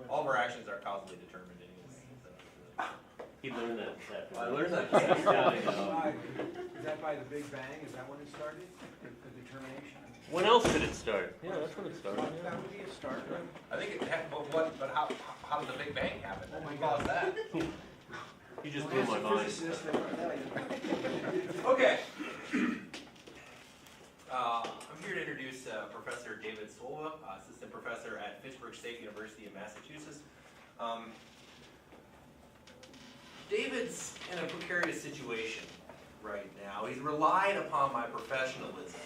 All of our actions are causally determined anyways. So. He learned that. I learned that. Is that by the Big Bang? Is that when it started? The determination? When else did it start? Yeah, that's when it started. That would be a start. I think it had, but how did the Big Bang happen? Oh my Who God. caused that? You just blew my mind. Okay. I'm here to introduce Professor David Svolba, assistant professor at Fitchburg State University in Massachusetts. David's in a precarious situation right now. He's relied upon my professionalism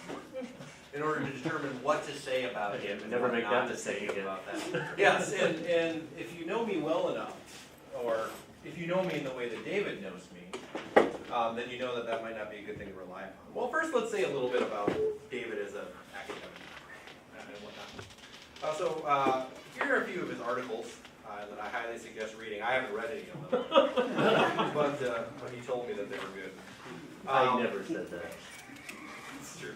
in order to determine what to say about him and Never what make not that to mistake say again. about that. Yes, and if you know me well enough, or if you know me in the way that David knows me, then you know that that might not be a good thing to rely upon. Well, first let's say a little bit about David as an academic and whatnot. Here are a few of his articles that I highly suggest reading. I haven't read any of them, but he told me that they were good. I never said that. It's true.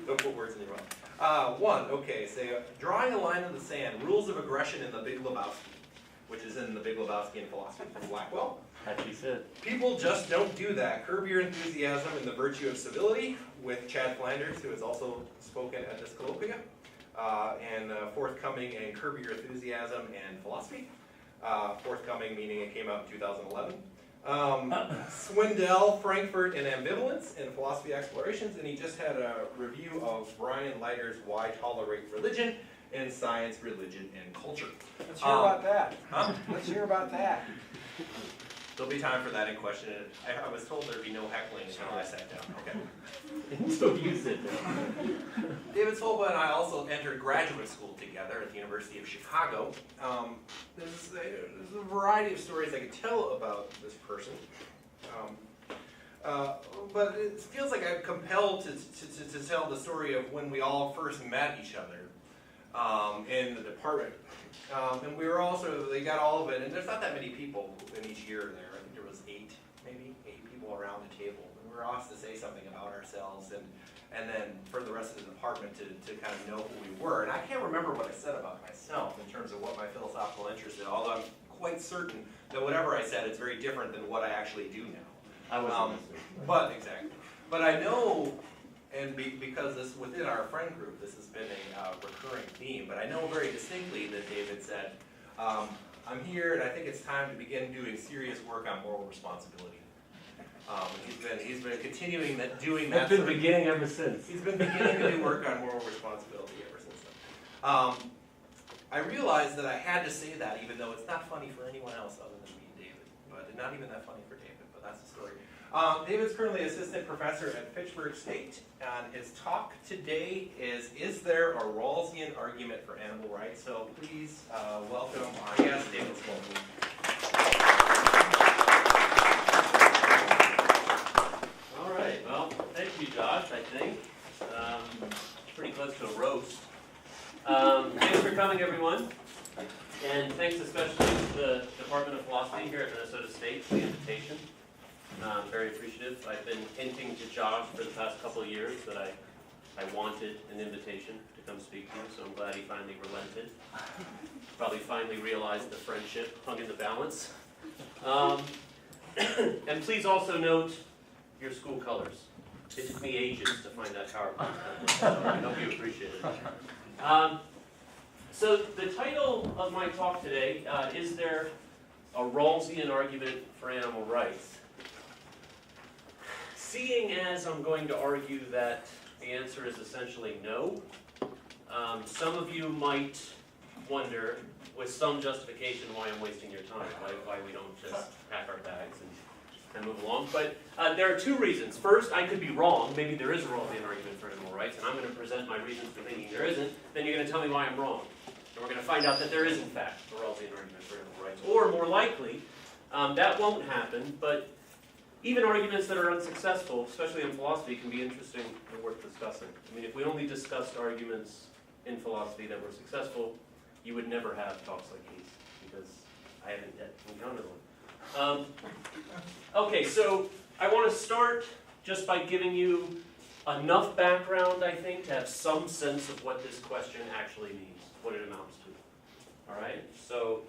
Don't put words in your mouth. One, okay, say, drawing a line in the sand, rules of aggression in the Big Lebowski, which is in the Big Lebowski in philosophy from Blackwell. As she said. People just don't do that. Curb Your Enthusiasm and the Virtue of Civility with Chad Flanders, who has also spoken at this colloquium. And forthcoming in Curb Your Enthusiasm and Philosophy. Forthcoming meaning it came out in 2011. Swindell, Frankfurt, and Ambivalence in Philosophy Explorations, and he just had a review of Brian Leiter's Why Tolerate Religion in Science, Religion, and Culture. Let's hear about that. Huh? Let's hear about that. There'll be time for that in question. I was told there'd be no heckling until I sat down. Okay. Until you sit down. David Svolba and I also entered graduate school together at the University of Chicago. There's a variety of stories I could tell about this person. But it feels like I'm compelled to tell the story of when we all first met each other in the department. And we were also, they got all of it, and there's not that many people in each year there. I think there was eight people around the table. And we were asked to say something about ourselves, and then for the rest of the department to kind of know who we were. And I can't remember what I said about myself in terms of what my philosophical interest is, although I'm quite certain that whatever I said is very different than what I actually do now. I wasn't Exactly. But I know, and because this within our friend group, this has been a recurring theme, but I know very distinctly that David said, I'm here and I think it's time to begin doing serious work on moral responsibility. He's been continuing doing that. It's been beginning ever since. He's been beginning to do work on moral responsibility ever since then. I realized that I had to say that, even though it's not funny for anyone else other than me and David, but not even that funny for David, but that's the story. David's currently assistant professor at Fitchburg State, and his talk today is there a Rawlsian argument for animal rights? So please welcome our guest, David Svolba. All right, well, thank you, Josh, I think. Pretty close to a roast. Thanks for coming, everyone. And thanks especially to the Department of Philosophy here at Minnesota State for the invitation. Very appreciative. I've been hinting to Josh for the past couple of years that I wanted an invitation to come speak to you, so I'm glad he finally relented. Probably finally realized the friendship hung in the balance. And please also note your school colors. It took me ages to find that PowerPoint, so I hope you appreciate it. So the title of my talk today, is there a Rawlsian argument for animal rights? Seeing as I'm going to argue that the answer is essentially no, some of you might wonder, with some justification, why I'm wasting your time, why we don't just pack our bags and move along. But there are two reasons. First, I could be wrong. Maybe there is a Rawlsian argument for animal rights, and I'm going to present my reasons for thinking there isn't. Then you're going to tell me why I'm wrong. And we're going to find out that there is, in fact, a Rawlsian argument for animal rights. Or, more likely, that won't happen, but even arguments that are unsuccessful, especially in philosophy, can be interesting and worth discussing. I mean, if we only discussed arguments in philosophy that were successful, you would never have talks like these, because I haven't yet encountered one. Okay, so I want to start just by giving you enough background, I think, to have some sense of what this question actually means, what it amounts to. All right? So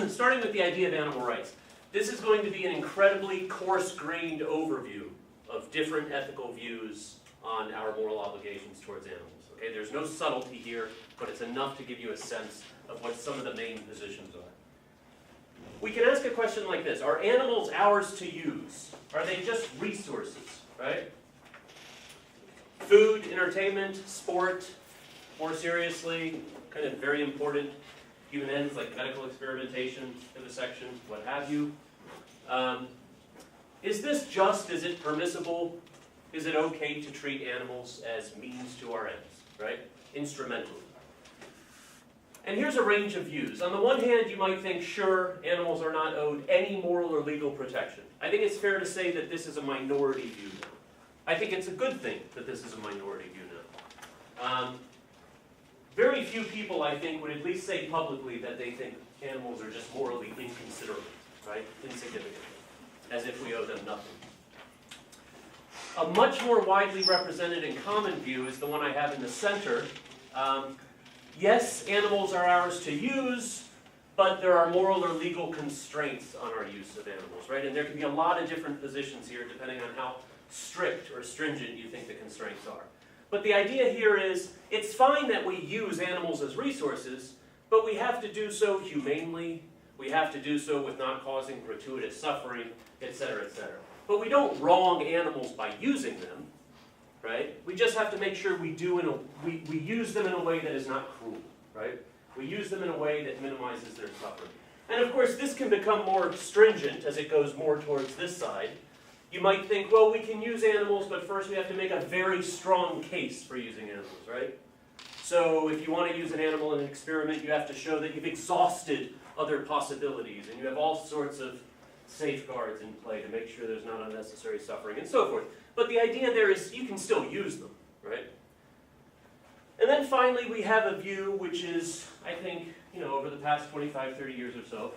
starting with the idea of animal rights. This is going to be an incredibly coarse-grained overview of different ethical views on our moral obligations towards animals. Okay, there's no subtlety here, but it's enough to give you a sense of what some of the main positions are. We can ask a question like this: are animals ours to use? Are they just resources, right? Food, entertainment, sport, more seriously, kind of very important human ends like medical experimentation, vivisection, what have you. Is this just? Is it permissible? Is it okay to treat animals as means to our ends, right? Instrumentally. And here's a range of views. On the one hand, you might think, sure, animals are not owed any moral or legal protection. I think it's fair to say that this is a minority view now. I think it's a good thing that this is a minority view now. Very few people, I think, would at least say publicly that they think animals are just morally inconsiderate, right? Insignificant, as if we owe them nothing. A much more widely represented and common view is the one I have in the center. Yes, animals are ours to use, but there are moral or legal constraints on our use of animals, right? And there can be a lot of different positions here depending on how strict or stringent you think the constraints are. But the idea here is, it's fine that we use animals as resources, but we have to do so humanely, we have to do so with not causing gratuitous suffering, etc., etc. But we don't wrong animals by using them, right? We just have to make sure we use them in a way that is not cruel, right? We use them in a way that minimizes their suffering. And of course, this can become more stringent as it goes more towards this side. You might think, well, we can use animals, but first we have to make a very strong case for using animals, right? So if you want to use an animal in an experiment, you have to show that you've exhausted other possibilities, and you have all sorts of safeguards in play to make sure there's not unnecessary suffering, and so forth. But the idea there is you can still use them, right? And then finally, we have a view which is, I think, over the past 25, 30 years or so,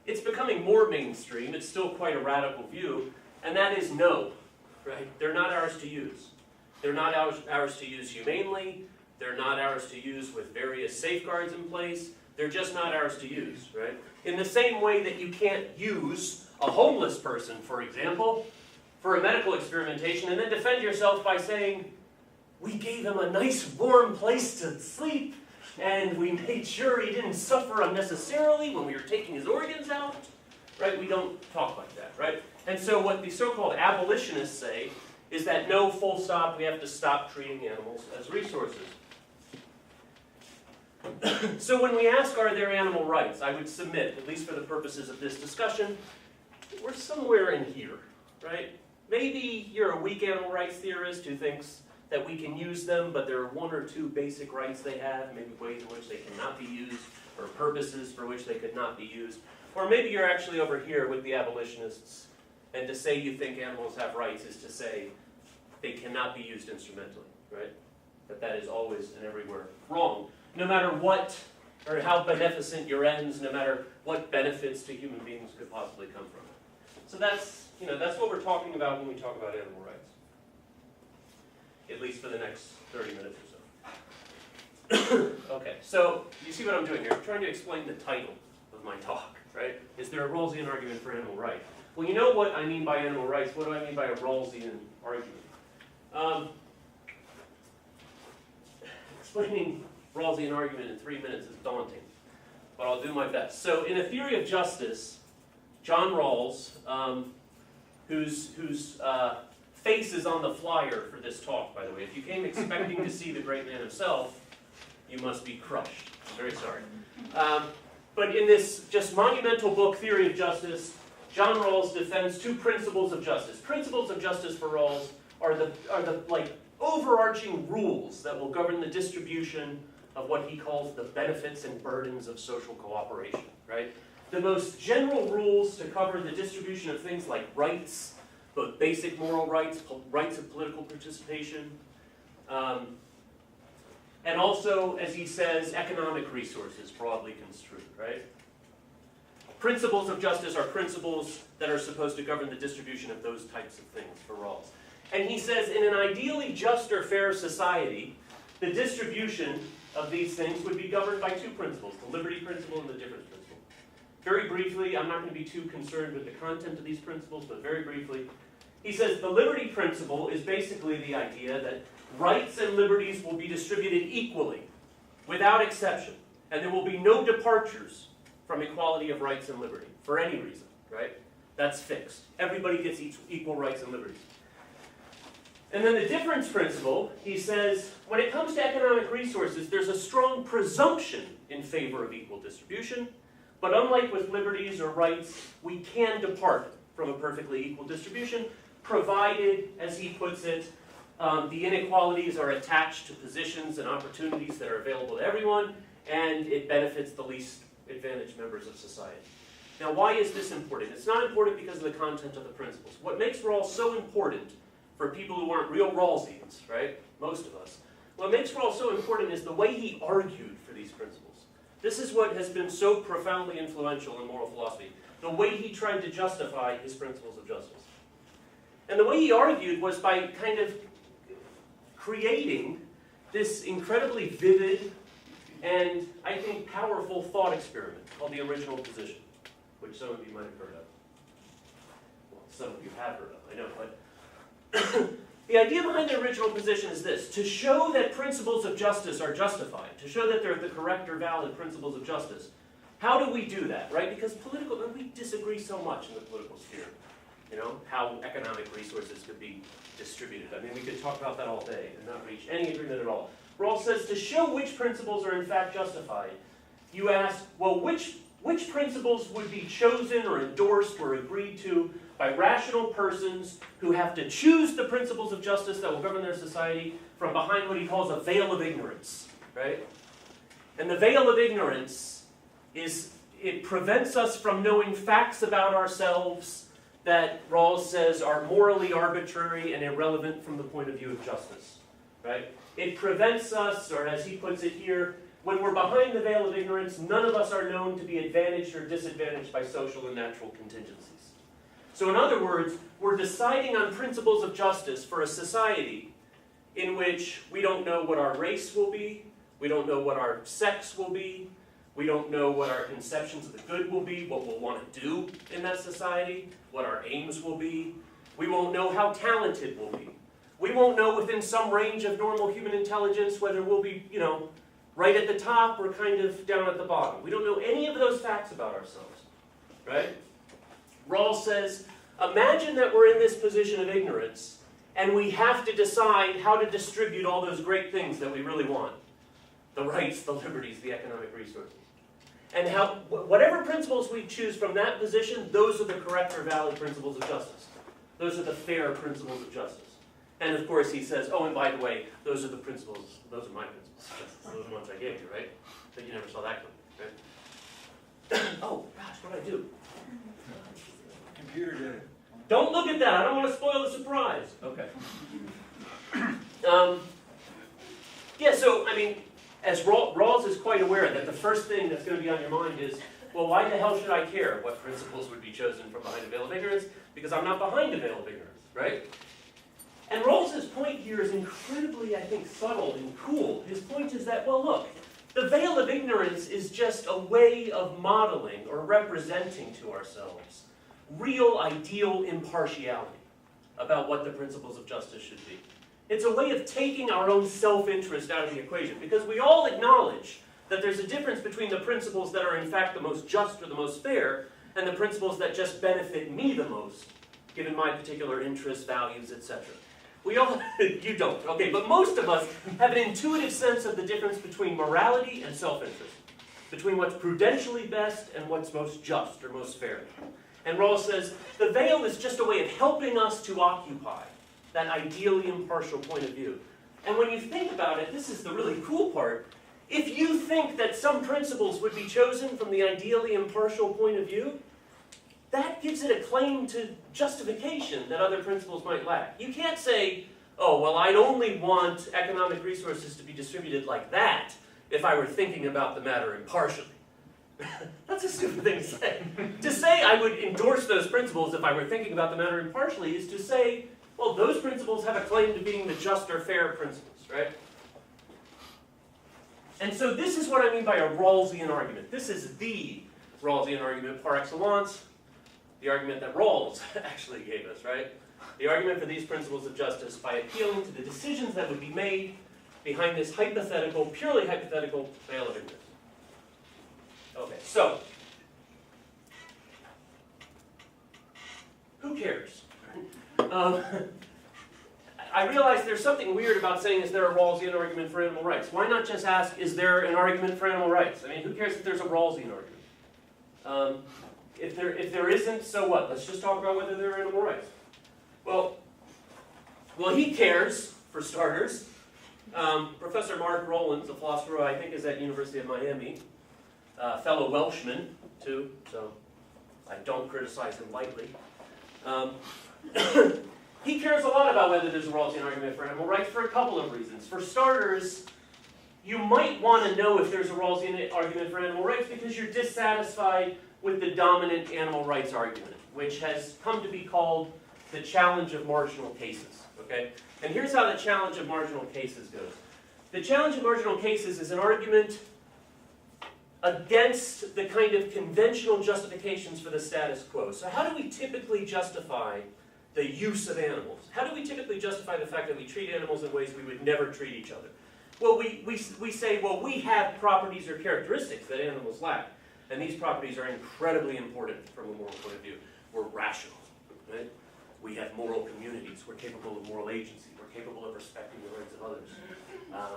it's becoming more mainstream. It's still quite a radical view, and that is no, right? They're not ours to use. They're not ours to use humanely. They're not ours to use with various safeguards in place. They're just not ours to use, right? In the same way that you can't use a homeless person, for example, for a medical experimentation and then defend yourself by saying, we gave him a nice warm place to sleep and we made sure he didn't suffer unnecessarily when we were taking his organs out, right? We don't talk like that, right? And so what the so-called abolitionists say is that no, full stop, we have to stop treating animals as resources. So when we ask, are there animal rights, I would submit, at least for the purposes of this discussion, we're somewhere in here, right? Maybe you're a weak animal rights theorist who thinks that we can use them, but there are one or two basic rights they have, maybe ways in which they cannot be used, or purposes for which they could not be used. Or maybe you're actually over here with the abolitionists, and to say you think animals have rights is to say they cannot be used instrumentally, right? That is always and everywhere wrong. No matter what, or how beneficent your ends, no matter what benefits to human beings could possibly come from it. So that's what we're talking about when we talk about animal rights. At least for the next 30 minutes or so. Okay, so you see what I'm doing here? I'm trying to explain the title of my talk, right? Is there a Rawlsian argument for animal rights? Well, you know what I mean by animal rights. What do I mean by a Rawlsian argument? Explaining Rawlsian argument in 3 minutes is daunting, but I'll do my best. So in A Theory of Justice, John Rawls, whose face is on the flyer for this talk, by the way. If you came expecting to see the great man himself, you must be crushed. I'm very sorry. But in this just monumental book, Theory of Justice, John Rawls defends two principles of justice. Principles of justice for Rawls are the like overarching rules that will govern the distribution of what he calls the benefits and burdens of social cooperation, right? The most general rules to cover the distribution of things like rights, both basic moral rights, rights of political participation, and also, as he says, economic resources, broadly construed, right? Principles of justice are principles that are supposed to govern the distribution of those types of things for Rawls. And he says, in an ideally just or fair society, the distribution of these things would be governed by two principles, the liberty principle and the difference principle. Very briefly, I'm not going to be too concerned with the content of these principles, but very briefly, he says the liberty principle is basically the idea that rights and liberties will be distributed equally, without exception, and there will be no departures from equality of rights and liberty, for any reason, right? That's fixed. Everybody gets equal rights and liberties. And then the difference principle, he says, when it comes to economic resources, there's a strong presumption in favor of equal distribution, but unlike with liberties or rights, we can depart from a perfectly equal distribution, provided, as he puts it, the inequalities are attached to positions and opportunities that are available to everyone, and it benefits the least advantaged members of society. Now, why is this important? It's not important because of the content of the principles. What makes Rawls so important for people who aren't real Rawlsians, right? Most of us. What makes Rawls so important is the way he argued for these principles. This is what has been so profoundly influential in moral philosophy. The way he tried to justify his principles of justice. And the way he argued was by kind of creating this incredibly vivid and, I think, powerful thought experiment called the original position, which some of you might have heard of. Well, some of you have heard of, I know, but the idea behind the original position is this: to show that principles of justice are justified, to show that they're the correct or valid principles of justice. How do we do that, right? Because we disagree so much in the political sphere. You know, how economic resources could be distributed. I mean, we could talk about that all day and not reach any agreement at all. Rawls says to show which principles are in fact justified, you ask, well, which principles would be chosen or endorsed or agreed to by rational persons who have to choose the principles of justice that will govern their society from behind what he calls a veil of ignorance, right? And the veil of ignorance it prevents us from knowing facts about ourselves that Rawls says are morally arbitrary and irrelevant from the point of view of justice, right? It prevents us, or as he puts it here, when we're behind the veil of ignorance, none of us are known to be advantaged or disadvantaged by social and natural contingencies. So in other words, we're deciding on principles of justice for a society in which we don't know what our race will be, we don't know what our sex will be, we don't know what our conceptions of the good will be, what we'll want to do in that society, what our aims will be. We won't know how talented we'll be. We won't know within some range of normal human intelligence whether we'll be, right at the top or kind of down at the bottom. We don't know any of those facts about ourselves, right? Rawls says, imagine that we're in this position of ignorance and we have to decide how to distribute all those great things that we really want. The rights, the liberties, the economic resources. And whatever principles we choose from that position, those are the correct or valid principles of justice. Those are the fair principles of justice. And of course he says, oh, and by the way, those are the principles, those are my principles of justice. Those are the ones I gave you, right? But you never saw that coming, right? Oh, gosh, what did I do? Computer did it. Don't look at that, I don't want to spoil the surprise. Okay. Yeah, so, I mean, as Rawls is quite aware that the first thing that's going to be on your mind is, well, why the hell should I care what principles would be chosen from behind a veil of ignorance? Because I'm not behind a veil of ignorance, right? And Rawls's point here is incredibly, I think, subtle and cool. His point is that, well, look, the veil of ignorance is just a way of modeling or representing to ourselves real, ideal impartiality about what the principles of justice should be. It's a way of taking our own self-interest out of the equation, because we all acknowledge that there's a difference between the principles that are in fact the most just or the most fair, and the principles that just benefit me the most, given my particular interests, values, etc. We all, you don't, okay, but most of us have an intuitive sense of the difference between morality and self-interest, between what's prudentially best and what's most just or most fair. And Rawls says, the veil is just a way of helping us to occupy that ideally impartial point of view. And when you think about it, this is the really cool part. If you think that some principles would be chosen from the ideally impartial point of view, that gives it a claim to justification that other principles might lack. You can't say, oh, well, I'd only want economic resources to be distributed like that if I were thinking about the matter impartially. That's a stupid thing to say. To say I would endorse those principles if I were thinking about the matter impartially is to say, well, those principles have a claim to being the just or fair principles, right? And so this is what I mean by a Rawlsian argument. This is the Rawlsian argument par excellence, the argument that Rawls actually gave us, right? The argument for these principles of justice by appealing to the decisions that would be made behind this hypothetical, purely hypothetical veil of ignorance. Okay, so, who cares? I realize there's something weird about saying, is there a Rawlsian argument for animal rights? Why not just ask, is there an argument for animal rights? I mean, who cares if there's a Rawlsian argument? If there isn't, so what? Let's just talk about whether there are animal rights. Well, he cares, for starters. Professor Mark Rowlands, a philosopher who I think is at University of Miami, fellow Welshman, too, so I don't criticize him lightly. He cares a lot about whether there's a Rawlsian argument for animal rights for a couple of reasons. For starters, you might want to know if there's a Rawlsian argument for animal rights because you're dissatisfied with the dominant animal rights argument, which has come to be called the challenge of marginal cases. Okay? And here's how the challenge of marginal cases goes. The challenge of marginal cases is an argument against the kind of conventional justifications for the status quo. So how do we typically justify the use of animals? How do we typically justify the fact that we treat animals in ways we would never treat each other? Well, we say, well, we have properties or characteristics that animals lack. And these properties are incredibly important from a moral point of view. We're rational, right? We have moral communities. We're capable of moral agency. We're capable of respecting the rights of others.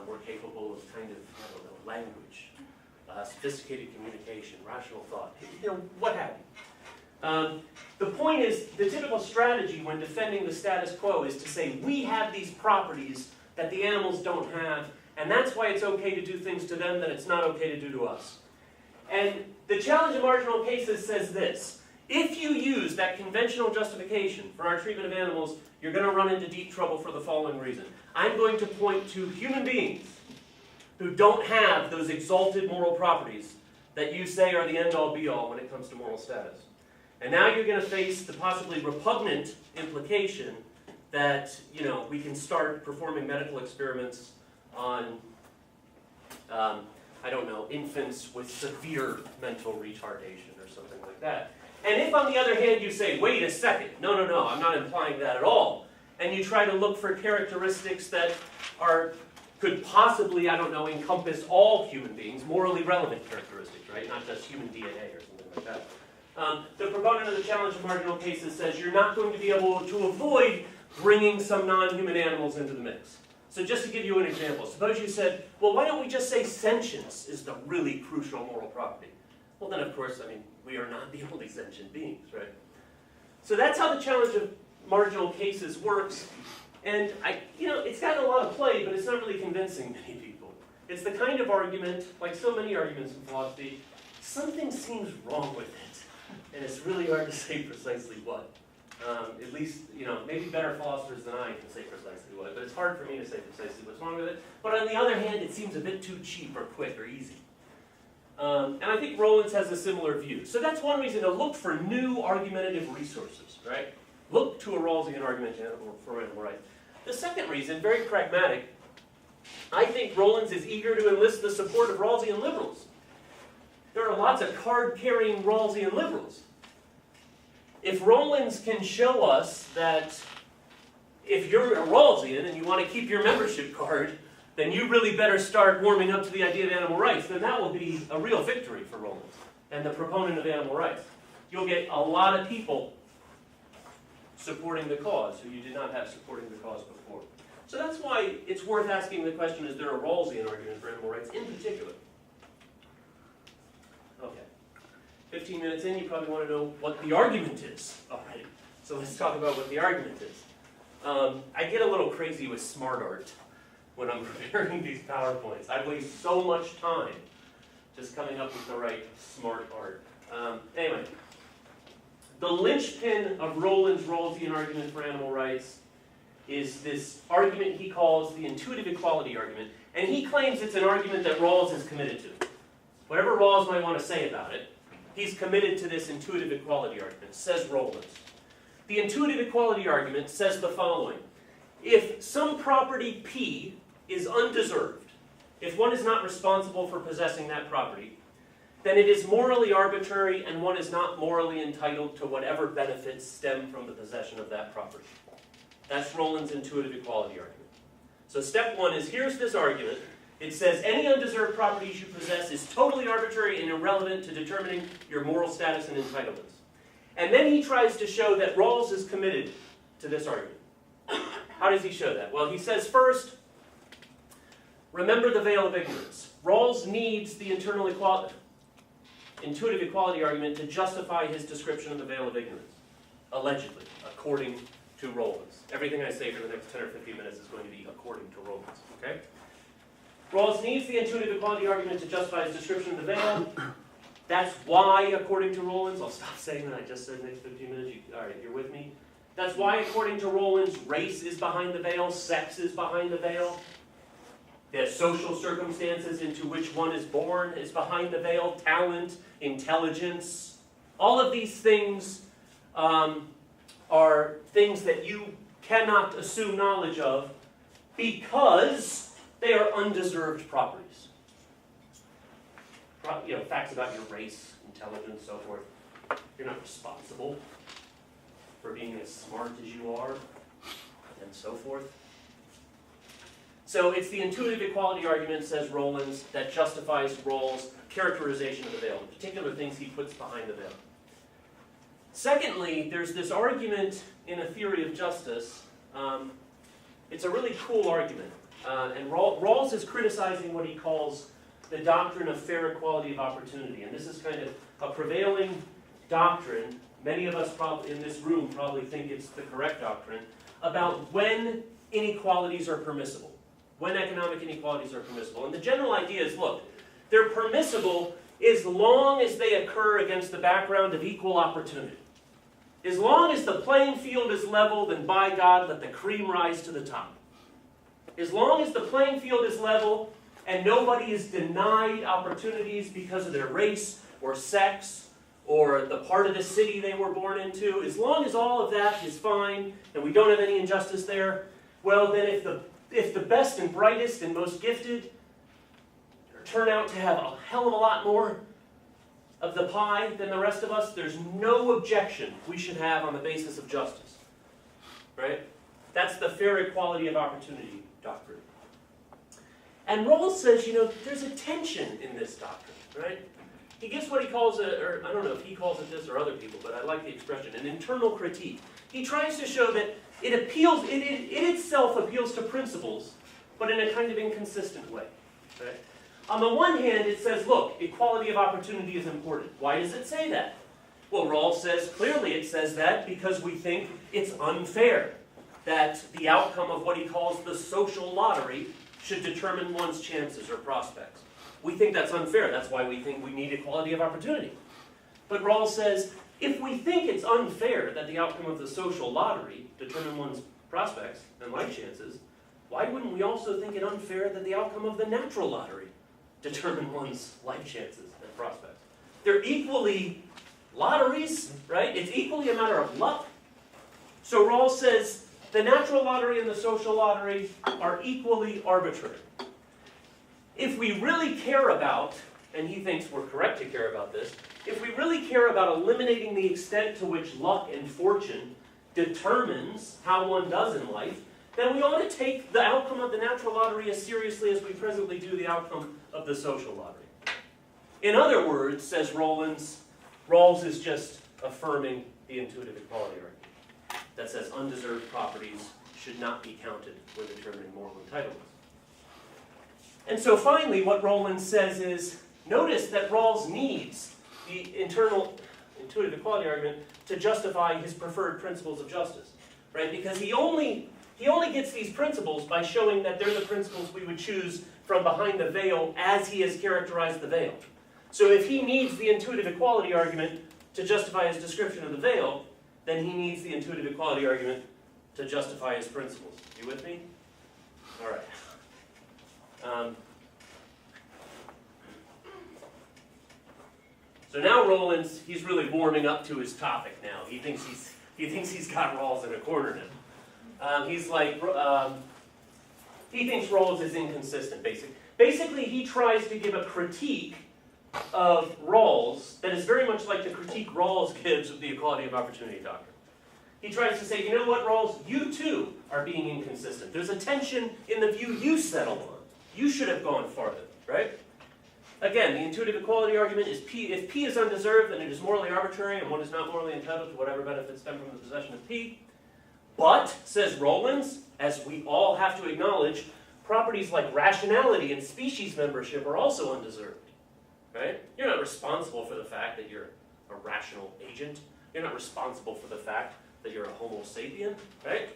We're capable of kind of, I don't know, language, sophisticated communication, rational thought, what have you. The point is, the typical strategy when defending the status quo is to say, we have these properties that the animals don't have, and that's why it's okay to do things to them that it's not okay to do to us. And the challenge of marginal cases says this: if you use that conventional justification for our treatment of animals, you're going to run into deep trouble for the following reason. I'm going to point to human beings who don't have those exalted moral properties that you say are the end-all be-all when it comes to moral status. And now you're going to face the possibly repugnant implication that, we can start performing medical experiments on, I don't know, infants with severe mental retardation or something like that. And if, on the other hand, you say, wait a second, no, I'm not implying that at all, and you try to look for characteristics that could possibly, I don't know, encompass all human beings, morally relevant characteristics, right? Not just human DNA or something like that. The proponent of the challenge of marginal cases says you're not going to be able to avoid bringing some non-human animals into the mix. So just to give you an example, suppose you said, well, why don't we just say sentience is the really crucial moral property? Well, then, of course, we are not the only sentient beings, right? So that's how the challenge of marginal cases works. And, it's gotten a lot of play, but it's not really convincing many people. It's the kind of argument, like so many arguments in philosophy, something seems wrong with it. And it's really hard to say precisely what. At least, maybe better philosophers than I can say precisely what, but it's hard for me to say precisely what's wrong with it. But on the other hand, it seems a bit too cheap or quick or easy. And I think Rowlands has a similar view. So that's one reason to look for new argumentative resources, right? Look to a Rawlsian argument for animal rights. The second reason, very pragmatic, I think Rowlands is eager to enlist the support of Rawlsian liberals. There are lots of card-carrying Rawlsian liberals. If Rowlands can show us that if you're a Rawlsian and you want to keep your membership card, then you really better start warming up to the idea of animal rights, then that will be a real victory for Rowlands and the proponent of animal rights. You'll get a lot of people supporting the cause who you did not have supporting the cause before. So that's why it's worth asking the question, is there a Rawlsian argument for animal rights in particular? Okay. 15 minutes in, you probably want to know what the argument is already. So let's talk about what the argument is. I get a little crazy with smart art when I'm preparing these PowerPoints. I waste so much time just coming up with the right smart art. Anyway, the linchpin of Rowlands' Rawlsian argument for animal rights is this argument he calls the intuitive equality argument. And he claims it's an argument that Rawls is committed to. Whatever Rawls might want to say about it, he's committed to this intuitive equality argument, says Rowlands. The intuitive equality argument says the following: if some property P is undeserved, if one is not responsible for possessing that property, then it is morally arbitrary and one is not morally entitled to whatever benefits stem from the possession of that property. That's Roland's intuitive equality argument. So step one is, here's this argument. It says any undeserved properties you possess is totally arbitrary and irrelevant to determining your moral status and entitlements. And then he tries to show that Rawls is committed to this argument. How does he show that? Well, he says first, remember the veil of ignorance. Rawls needs the intuitive equality argument to justify his description of the veil of ignorance, allegedly, according to Rawls. Everything I say for the next 10 or 15 minutes is going to be according to Rawls, okay? Rawls needs the intuitive equality argument to justify his description of the veil. That's why, according to Rollins, I'll stop saying that I just said next 15 minutes. All right, you're with me? That's why, according to Rollins, race is behind the veil, sex is behind the veil. The social circumstances into which one is born is behind the veil, talent, intelligence. All of these things are things that you cannot assume knowledge of because they are undeserved properties. Facts about your race, intelligence, so forth. You're not responsible for being as smart as you are, and so forth. So it's the intuitive equality argument, says Rollins, that justifies Rawls' characterization of the veil, the particular things he puts behind the veil. Secondly, there's this argument in a theory of justice. It's a really cool argument. And Rawls is criticizing what he calls the doctrine of fair equality of opportunity. And this is kind of a prevailing doctrine. Many of us probably in this room probably think it's the correct doctrine about when inequalities are permissible, when economic inequalities are permissible. And the general idea is, look, they're permissible as long as they occur against the background of equal opportunity. As long as the playing field is level, then by God, let the cream rise to the top. As long as the playing field is level and nobody is denied opportunities because of their race or sex or the part of the city they were born into, as long as all of that is fine and we don't have any injustice there, well then if the best and brightest and most gifted turn out to have a hell of a lot more of the pie than the rest of us, there's no objection we should have on the basis of justice. Right? That's the fair equality of opportunity doctrine. And Rawls says, there's a tension in this doctrine, right? He gives what he calls or I don't know if he calls it this or other people, but I like the expression, an internal critique. He tries to show that it itself appeals to principles, but in a kind of inconsistent way. Right? On the one hand, it says, look, equality of opportunity is important. Why does it say that? Well, Rawls says, clearly it says that because we think it's unfair that the outcome of what he calls the social lottery should determine one's chances or prospects. We think that's unfair. That's why we think we need equality of opportunity. But Rawls says, if we think it's unfair that the outcome of the social lottery determine one's prospects and life chances, why wouldn't we also think it unfair that the outcome of the natural lottery determine one's life chances and prospects? They're equally lotteries, right? It's equally a matter of luck. So Rawls says the natural lottery and the social lottery are equally arbitrary. If we really care about, and he thinks we're correct to care about this, if we really care about eliminating the extent to which luck and fortune determines how one does in life, then we ought to take the outcome of the natural lottery as seriously as we presently do the outcome of the social lottery. In other words, says Rollins, Rawls is just affirming the intuitive equality argument that says undeserved properties should not be counted when determining moral entitlements. And so finally, what Rollins says is, notice that Rawls needs the intuitive equality argument to justify his preferred principles of justice, right? Because he only gets these principles by showing that they're the principles we would choose from behind the veil as he has characterized the veil. So if he needs the intuitive equality argument to justify his description of the veil, then he needs the intuitive equality argument to justify his principles. You with me? All right. So now Rollins, he's really warming up to his topic now. He thinks he's got Rawls in a corner now. He thinks Rawls is inconsistent, basically. Basically, he tries to give a critique of Rawls that is very much like the critique Rawls gives of the equality of opportunity doctrine. He tries to say, you know what, Rawls, you too are being inconsistent. There's a tension in the view you settle on. You should have gone farther, right? Again, the intuitive equality argument is P. If P is undeserved, then it is morally arbitrary, and one is not morally entitled to whatever benefits stem from the possession of P. But, says Rollins, as we all have to acknowledge, properties like rationality and species membership are also undeserved, right? You're not responsible for the fact that you're a rational agent. You're not responsible for the fact that you're a homo sapien, right?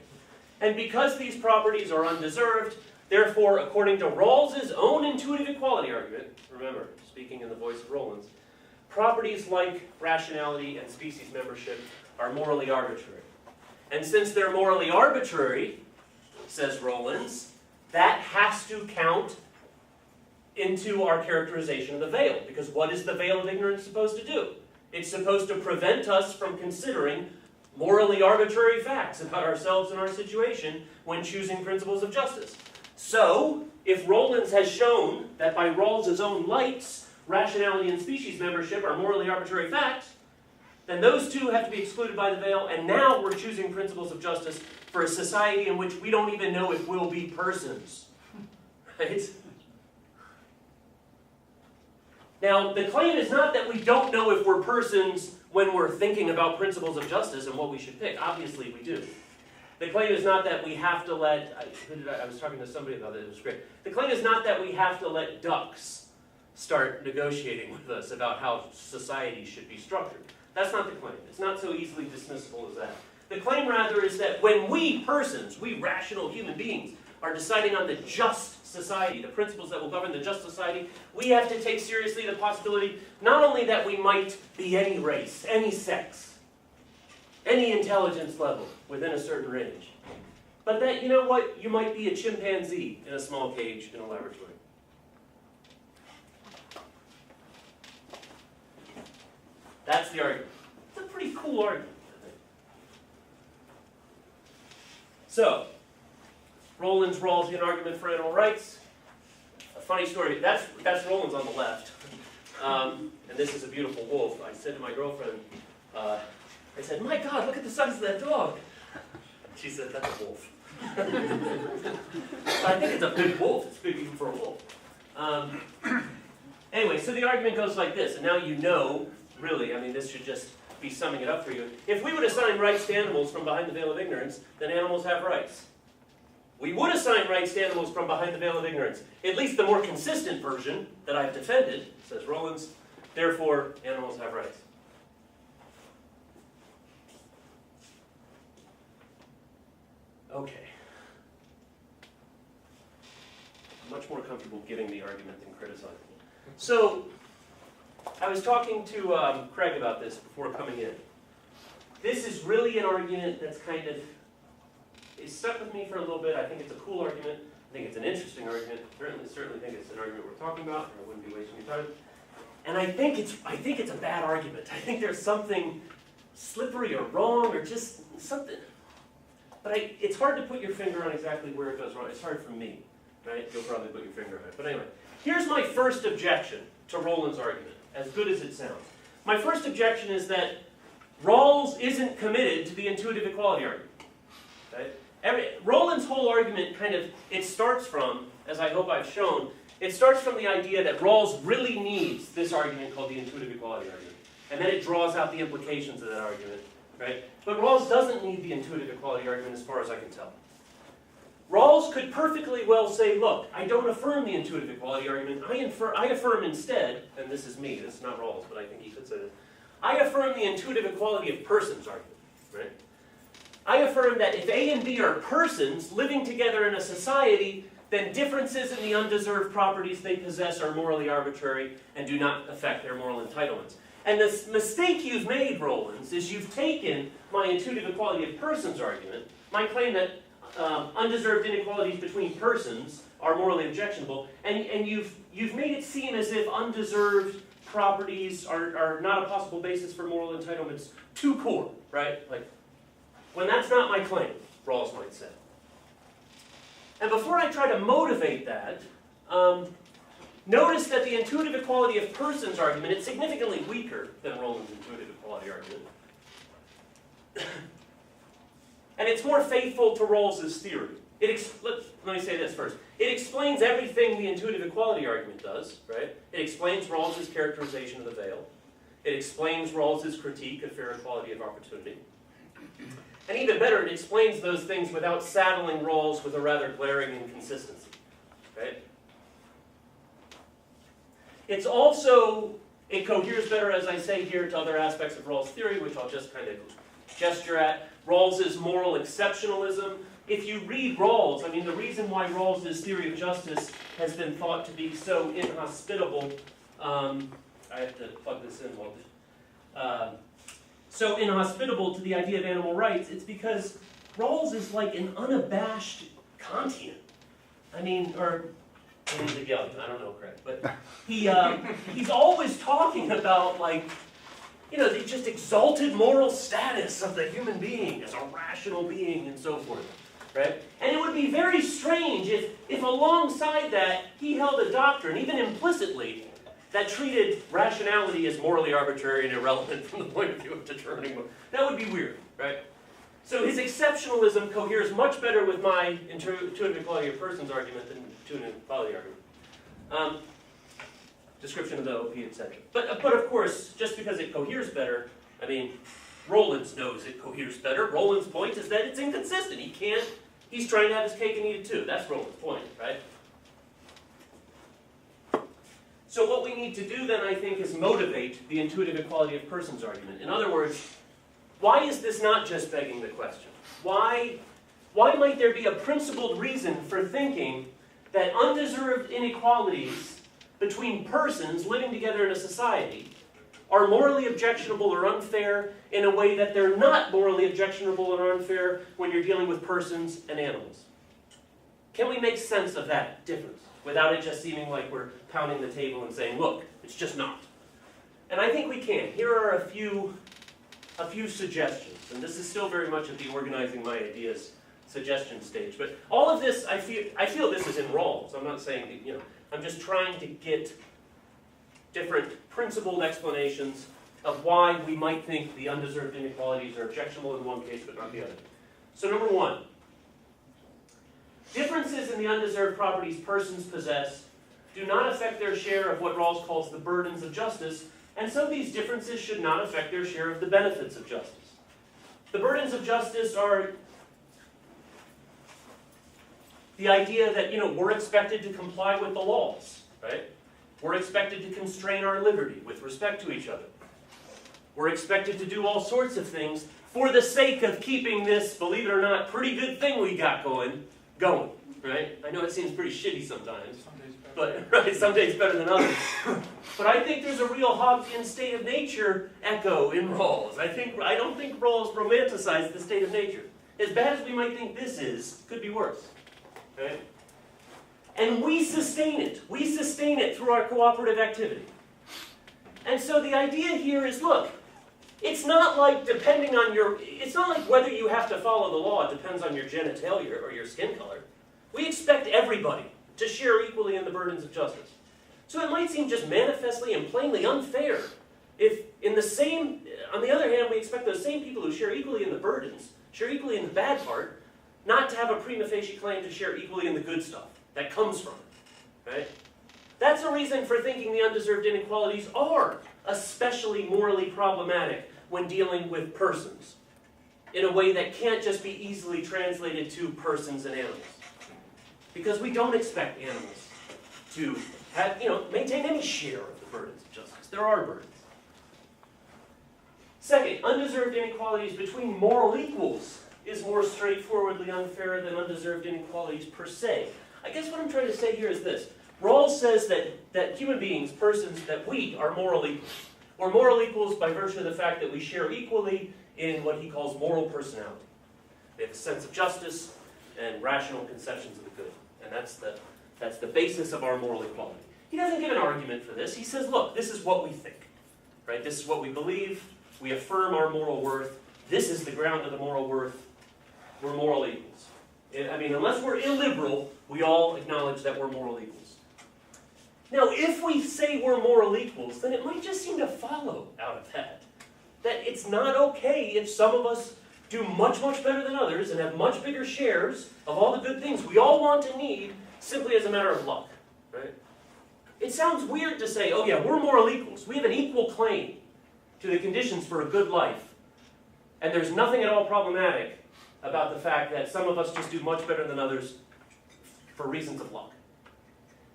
And because these properties are undeserved, therefore, according to Rawls's own intuitive equality argument, remember, speaking in the voice of Rollins, properties like rationality and species membership are morally arbitrary. And since they're morally arbitrary, says Rollins, that has to count into our characterization of the veil. Because what is the veil of ignorance supposed to do? It's supposed to prevent us from considering morally arbitrary facts about ourselves and our situation when choosing principles of justice. So, if Rollins has shown that by Rawls's own lights, rationality and species membership are morally arbitrary facts, then those two have to be excluded by the veil, and now we're choosing principles of justice for a society in which we don't even know if we'll be persons. Right? Now, the claim is not that we don't know if we're persons when we're thinking about principles of justice and what we should pick. Obviously, we do. The claim is not that we have to let, I was talking to somebody about it, it was great. The claim is not that we have to let ducks start negotiating with us about how society should be structured. That's not the claim. It's not so easily dismissible as that. The claim, rather, is that when we persons, we rational human beings, are deciding on the just society, the principles that will govern the just society, we have to take seriously the possibility not only that we might be any race, any sex, any intelligence level within a certain range, but that, you know what, you might be a chimpanzee in a small cage in a laboratory. That's the argument. It's a pretty cool argument, I think. So, Rollins' Rawlsian argument for animal rights. A funny story. That's Rollins on the left. And this is a beautiful wolf. I said to my girlfriend, I said, my God, look at the size of that dog. She said, that's a wolf. I think it's a big wolf. It's big even for a wolf. Anyway, so the argument goes like this, and now you know, really, I mean, this should just be summing it up for you. If we would assign rights to animals from behind the veil of ignorance, then animals have rights. We would assign rights to animals from behind the veil of ignorance. At least the more consistent version that I've defended, says Rollins, therefore, animals have rights. Okay. I'm much more comfortable giving the argument than criticizing it. So, I was talking to Craig about this before coming in. This is really an argument that's kind of, it stuck with me for a little bit. I think it's a cool argument. I think it's an interesting argument. Certainly think it's an argument we're talking about, or I wouldn't be wasting your time. And I think it's a bad argument. I think there's something slippery or wrong or just something. But it's hard to put your finger on exactly where it goes wrong. It's hard for me, right? You'll probably put your finger on it. But anyway, here's my first objection to Rollins' argument, as good as it sounds. My first objection is that Rawls isn't committed to the intuitive equality argument. Okay? Rollins' whole argument it starts from, as I hope I've shown, it starts from the idea that Rawls really needs this argument called the intuitive equality argument. And then it draws out the implications of that argument, right? But Rawls doesn't need the intuitive equality argument as far as I can tell. Rawls could perfectly well say, look, I don't affirm the intuitive equality argument. I affirm instead, and this is me, this is not Rawls, but I think he could say this, I affirm the intuitive equality of persons argument, right? I affirm that if A and B are persons living together in a society, then differences in the undeserved properties they possess are morally arbitrary and do not affect their moral entitlements. And the mistake you've made, Rollins, is you've taken my intuitive equality of persons argument, my claim that undeserved inequalities between persons are morally objectionable, and you've made it seem as if undeserved properties are not a possible basis for moral entitlements too core, right? Like, when that's not my claim, Rawls might say. And before I try to motivate that, Notice that the intuitive equality of persons argument is significantly weaker than Roland's intuitive equality argument. And it's more faithful to Rawls's theory. Let me say this first. It explains everything the intuitive equality argument does, right? It explains Rawls's characterization of the veil. It explains Rawls's critique of fair equality of opportunity. And even better, it explains those things without saddling Rawls with a rather glaring inconsistency, right? It coheres better, as I say here, to other aspects of Rawls' theory, which I'll just kind of gesture at. Rawls's moral exceptionalism. If you read Rawls, I mean, the reason why Rawls's theory of justice has been thought to be so inhospitable, I have to plug this in, so inhospitable to the idea of animal rights, it's because Rawls is like an unabashed Kantian. I mean, or Hegelian, I don't know, Craig, but he's always talking about, like, you know, the just exalted moral status of the human being as a rational being and so forth, right? And it would be very strange if alongside that he held a doctrine, even implicitly, that treated rationality as morally arbitrary and irrelevant from the point of view of determining what. That would be weird, right? So his exceptionalism coheres much better with my intuitive equality of persons argument than intuitive equality argument. Description of the OP, etc. But of course, just because it coheres better, I mean, Rollins knows it coheres better. Rollins' point is that it's inconsistent. He's trying to have his cake and eat it too. That's Rollins' point, right? So what we need to do then, I think, is motivate the intuitive equality of persons argument. In other words, why is this not just begging the question? Why might there be a principled reason for thinking that undeserved inequalities between persons living together in a society are morally objectionable or unfair in a way that they're not morally objectionable or unfair when you're dealing with persons and animals? Can we make sense of that difference without it just seeming like we're pounding the table and saying, look, it's just not? And I think we can. Here are a few suggestions, and this is still very much at the organizing my ideas suggestion stage. But all of this, I feel this is in Rawls. I'm not saying that, you know, I'm just trying to get different principled explanations of why we might think the undeserved inequalities are objectionable in one case but not the other. So number one, differences in the undeserved properties persons possess do not affect their share of what Rawls calls the burdens of justice, and so these differences should not affect their share of the benefits of justice. The burdens of justice are the idea that, you know, we're expected to comply with the laws, right? We're expected to constrain our liberty with respect to each other. We're expected to do all sorts of things for the sake of keeping this, believe it or not, pretty good thing we got going, right? I know it seems pretty shitty sometimes, but right, some days better than others. But I think there's a real Hobbesian state of nature echo in Rawls. I don't think Rawls romanticized the state of nature. As bad as we might think this is, could be worse. Right? And we sustain it. We sustain it through our cooperative activity. And so the idea here is, look, it's not like it's not like whether you have to follow the law depends on your genitalia or your skin color. We expect everybody to share equally in the burdens of justice. So it might seem just manifestly and plainly unfair if on the other hand, we expect those same people who share equally in the burdens, share equally in the bad part, not to have a prima facie claim to share equally in the good stuff that comes from it, right? That's a reason for thinking the undeserved inequalities are especially morally problematic when dealing with persons in a way that can't just be easily translated to persons and animals. Because we don't expect animals to have, maintain any share of the burdens of justice. There are burdens. Second, undeserved inequalities between moral equals is more straightforwardly unfair than undeserved inequalities per se. I guess what I'm trying to say here is this. Rawls says that human beings, persons, that we are moral equals. We're moral equals by virtue of the fact that we share equally in what he calls moral personality. We have a sense of justice and rational conceptions of the good. And that's the basis of our moral equality. He doesn't give an argument for this. He says, look, this is what we think. Right? This is what we believe. We affirm our moral worth. This is the ground of the moral worth. We're moral equals. I mean, unless we're illiberal, we all acknowledge that we're moral equals. Now, if we say we're moral equals, then it might just seem to follow out of that it's not okay if some of us do much, much better than others and have much bigger shares of all the good things we all want and need simply as a matter of luck, right? It sounds weird to say, oh yeah, we're moral equals. We have an equal claim to the conditions for a good life. And there's nothing at all problematic about the fact that some of us just do much better than others for reasons of luck.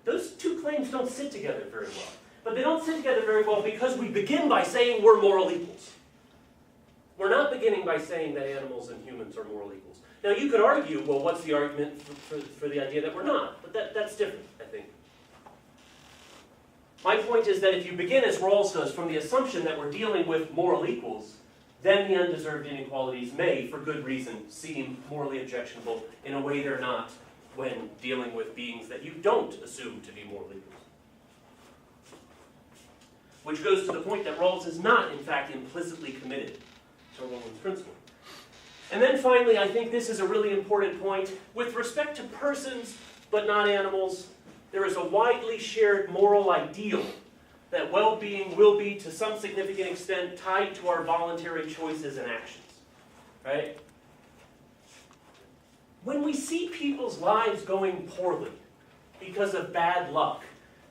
Those two claims don't sit together very well. But they don't sit together very well because we begin by saying we're moral equals. We're not beginning by saying that animals and humans are moral equals. Now you could argue, well, what's the argument for the idea that we're not? But that's different, I think. My point is that if you begin, as Rawls does, from the assumption that we're dealing with moral equals, then the undeserved inequalities may, for good reason, seem morally objectionable in a way they're not when dealing with beings that you don't assume to be moral equals. Which goes to the point that Rawls is not, in fact, implicitly committed to Roland's principle. And then finally, I think this is a really important point. With respect to persons, but not animals, there is a widely shared moral ideal that well-being will be, to some significant extent, tied to our voluntary choices and actions. Right? When we see people's lives going poorly because of bad luck,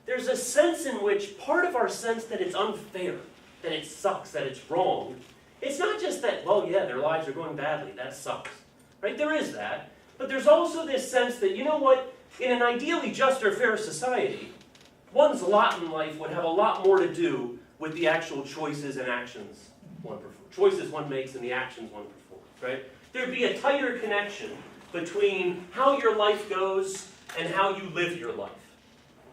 there's a sense in which part of our sense that it's unfair, that it sucks, that it's wrong, it's not just that, well, yeah, their lives are going badly, that sucks. Right? There is that. But there's also this sense that, you know what, in an ideally just or fair society, one's lot in life would have a lot more to do with the actual choices and actions one performs. Choices one makes and the actions one performs. Right? There'd be a tighter connection between how your life goes and how you live your life.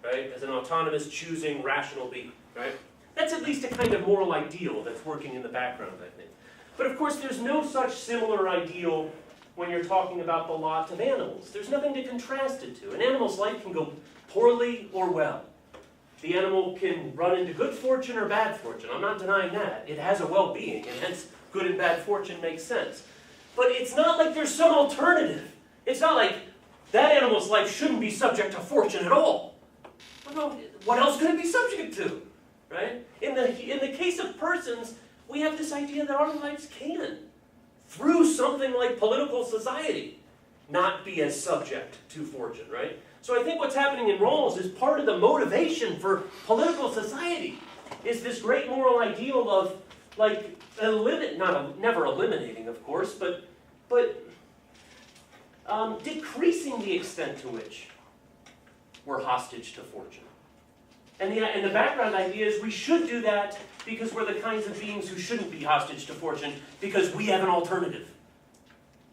Right? As an autonomous, choosing, rational being. Right? That's at least a kind of moral ideal that's working in the background, I think. But of course, there's no such similar ideal when you're talking about the lot of animals. There's nothing to contrast it to. An animal's life can go poorly or well. The animal can run into good fortune or bad fortune. I'm not denying that. It has a well-being, and hence good and bad fortune makes sense. But it's not like there's some alternative. It's not like that animal's life shouldn't be subject to fortune at all. Well, what else could it be subject to? Right? In the case of persons, we have this idea that our lives can, through something like political society, not be as subject to fortune, right? So I think what's happening in Rawls is part of the motivation for political society is this great moral ideal of, like, never eliminating, of course, but decreasing the extent to which we're hostage to fortune. And the background idea is we should do that because we're the kinds of beings who shouldn't be hostage to fortune because we have an alternative,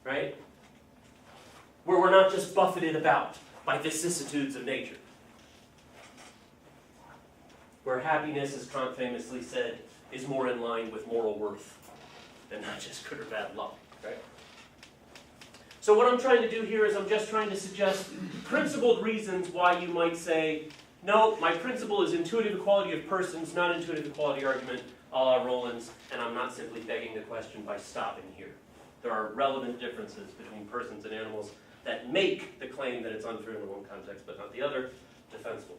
right? Where we're not just buffeted about by vicissitudes of nature. Where happiness, as Kant famously said, is more in line with moral worth than not just good or bad luck, right? So what I'm trying to do here is I'm just trying to suggest principled reasons why you might say, no, my principle is intuitive equality of persons, not intuitive equality argument a la Roland's, and I'm not simply begging the question by stopping here. There are relevant differences between persons and animals that make the claim that it's unfair in the one context but not the other defensible.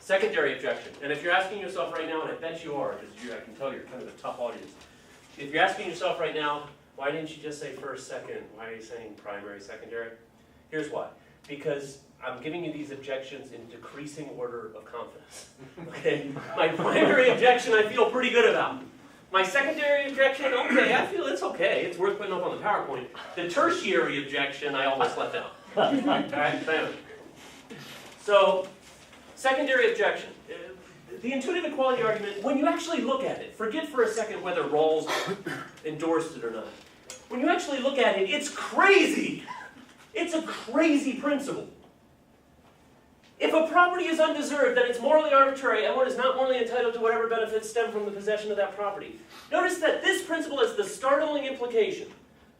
Secondary objection, and if you're asking yourself right now, and I bet you are, because I can tell you're kind of a tough audience, if you're asking yourself right now, why didn't you just say first, second? Why are you saying primary, secondary? Here's why. Because I'm giving you these objections in decreasing order of confidence. Okay? My primary objection I feel pretty good about. My secondary objection, okay, I feel it's okay. It's worth putting up on the PowerPoint. The tertiary objection I almost left out. All right? So, secondary objection. The intuitive equality argument, when you actually look at it, forget for a second whether Rawls endorsed it or not. When you actually look at it, it's crazy. It's a crazy principle. If a property is undeserved, then it's morally arbitrary and one is not morally entitled to whatever benefits stem from the possession of that property. Notice that this principle has the startling implication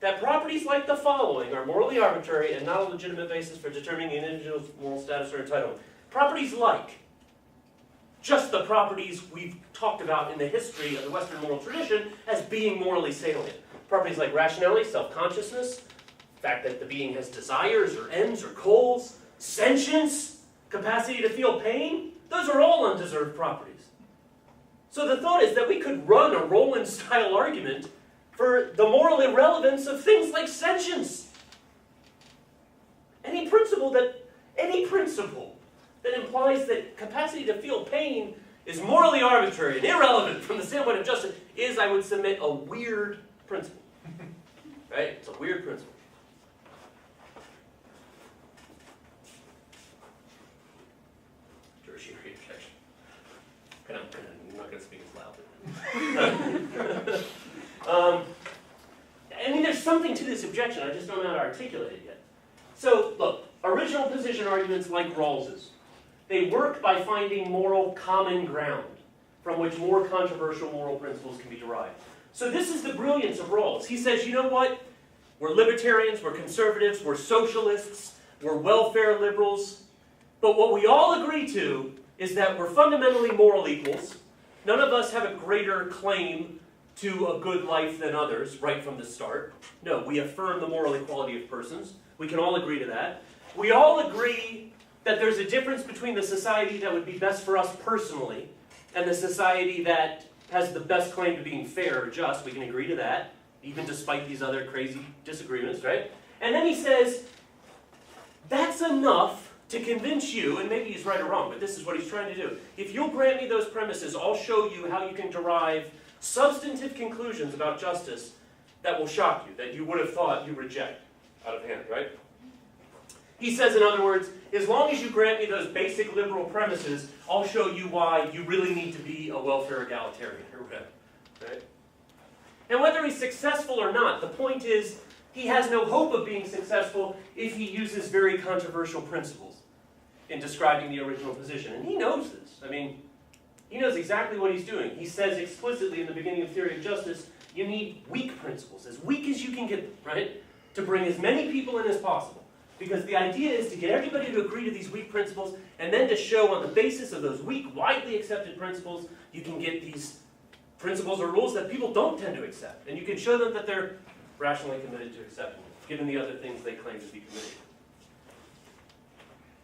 that properties like the following are morally arbitrary and not a legitimate basis for determining an individual's moral status or entitlement. Properties like just the properties we've talked about in the history of the Western moral tradition as being morally salient. Properties like rationality, self-consciousness, the fact that the being has desires or ends or goals, sentience, capacity to feel pain, those are all undeserved properties. So the thought is that we could run a Roland-style argument for the moral irrelevance of things like sentience. Any principle that implies that capacity to feel pain is morally arbitrary and irrelevant from the standpoint of justice is, I would submit, a weird principle. Right? It's a weird principle. Tertiary objection. I'm not going to speak as loud. I mean, there's something to this objection. I just don't know how to articulate it yet. So, look, original position arguments like Rawls's, they work by finding moral common ground from which more controversial moral principles can be derived. So this is the brilliance of Rawls. He says, you know what? We're libertarians, we're conservatives, we're socialists, we're welfare liberals, but what we all agree to is that we're fundamentally moral equals. None of us have a greater claim to a good life than others right from the start. No, we affirm the moral equality of persons. We can all agree to that. We all agree that there's a difference between the society that would be best for us personally and the society that has the best claim to being fair or just. We can agree to that, even despite these other crazy disagreements, right? And then he says, that's enough to convince you, and maybe he's right or wrong, but this is what he's trying to do. If you'll grant me those premises, I'll show you how you can derive substantive conclusions about justice that will shock you, that you would have thought you reject out of hand, right? He says, in other words, as long as you grant me those basic liberal premises, I'll show you why you really need to be a welfare egalitarian, or whatever, right? And whether he's successful or not, the point is, he has no hope of being successful if he uses very controversial principles in describing the original position. And he knows this. I mean, he knows exactly what he's doing. He says explicitly in the beginning of Theory of Justice, you need weak principles, as weak as you can get them, right? To bring as many people in as possible. Because the idea is to get everybody to agree to these weak principles, and then to show on the basis of those weak, widely accepted principles, you can get these principles or rules that people don't tend to accept. And you can show them that they're rationally committed to accepting them, given the other things they claim to be committed to.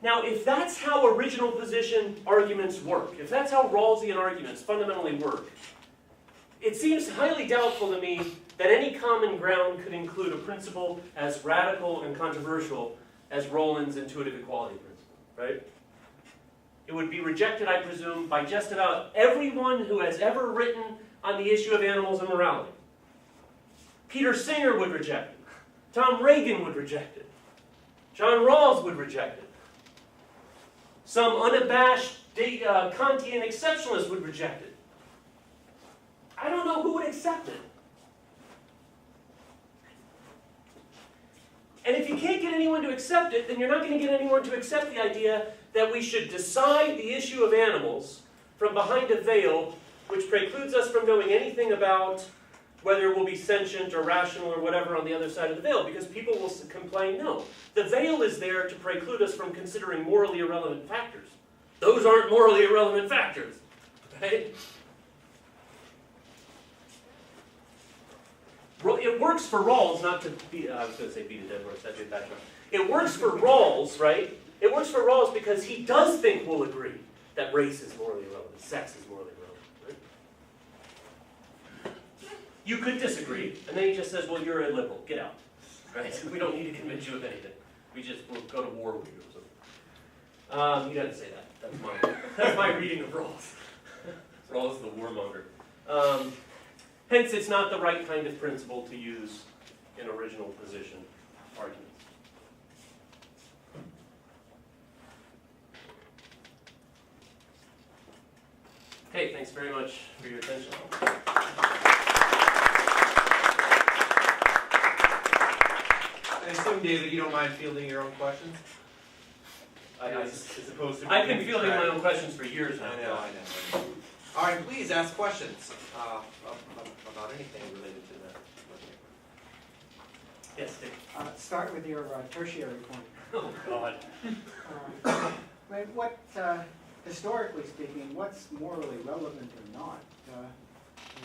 Now, if that's how original position arguments work, if that's how Rawlsian arguments fundamentally work, it seems highly doubtful to me that any common ground could include a principle as radical and controversial as Roland's intuitive equality principle, right? It would be rejected, I presume, by just about everyone who has ever written on the issue of animals and morality. Peter Singer would reject it. Tom Reagan would reject it. John Rawls would reject it. Some unabashed Kantian exceptionalist would reject it. I don't know who would accept it. And if you can't get anyone to accept it, then you're not going to get anyone to accept the idea that we should decide the issue of animals from behind a veil which precludes us from knowing anything about whether it will be sentient or rational or whatever on the other side of the veil, because people will complain, no. The veil is there to preclude us from considering morally irrelevant factors. Those aren't morally irrelevant factors, right? It works for Rawls, not to beat, I was going to say beat a dead horse, that'd be a bad one. It works for Rawls, right? It works for Rawls because he does think we'll agree that race is morally irrelevant, sex is morally irrelevant, right? You could disagree, and then he just says, well, you're a liberal, get out, right? We don't need to convince you of anything. We'll go to war with you or something. He doesn't say that. That's my reading of Rawls. Rawls is the warmonger. Hence, it's not the right kind of principle to use in original position arguments. Okay, thanks very much for your attention. I assume, David, you don't mind fielding your own questions? As opposed to... I've been fielding my own questions for years now. I know. All right, please ask questions about anything related to that. Yes, Dick. Start with your tertiary point. Oh, God. What, historically speaking, what's morally relevant or not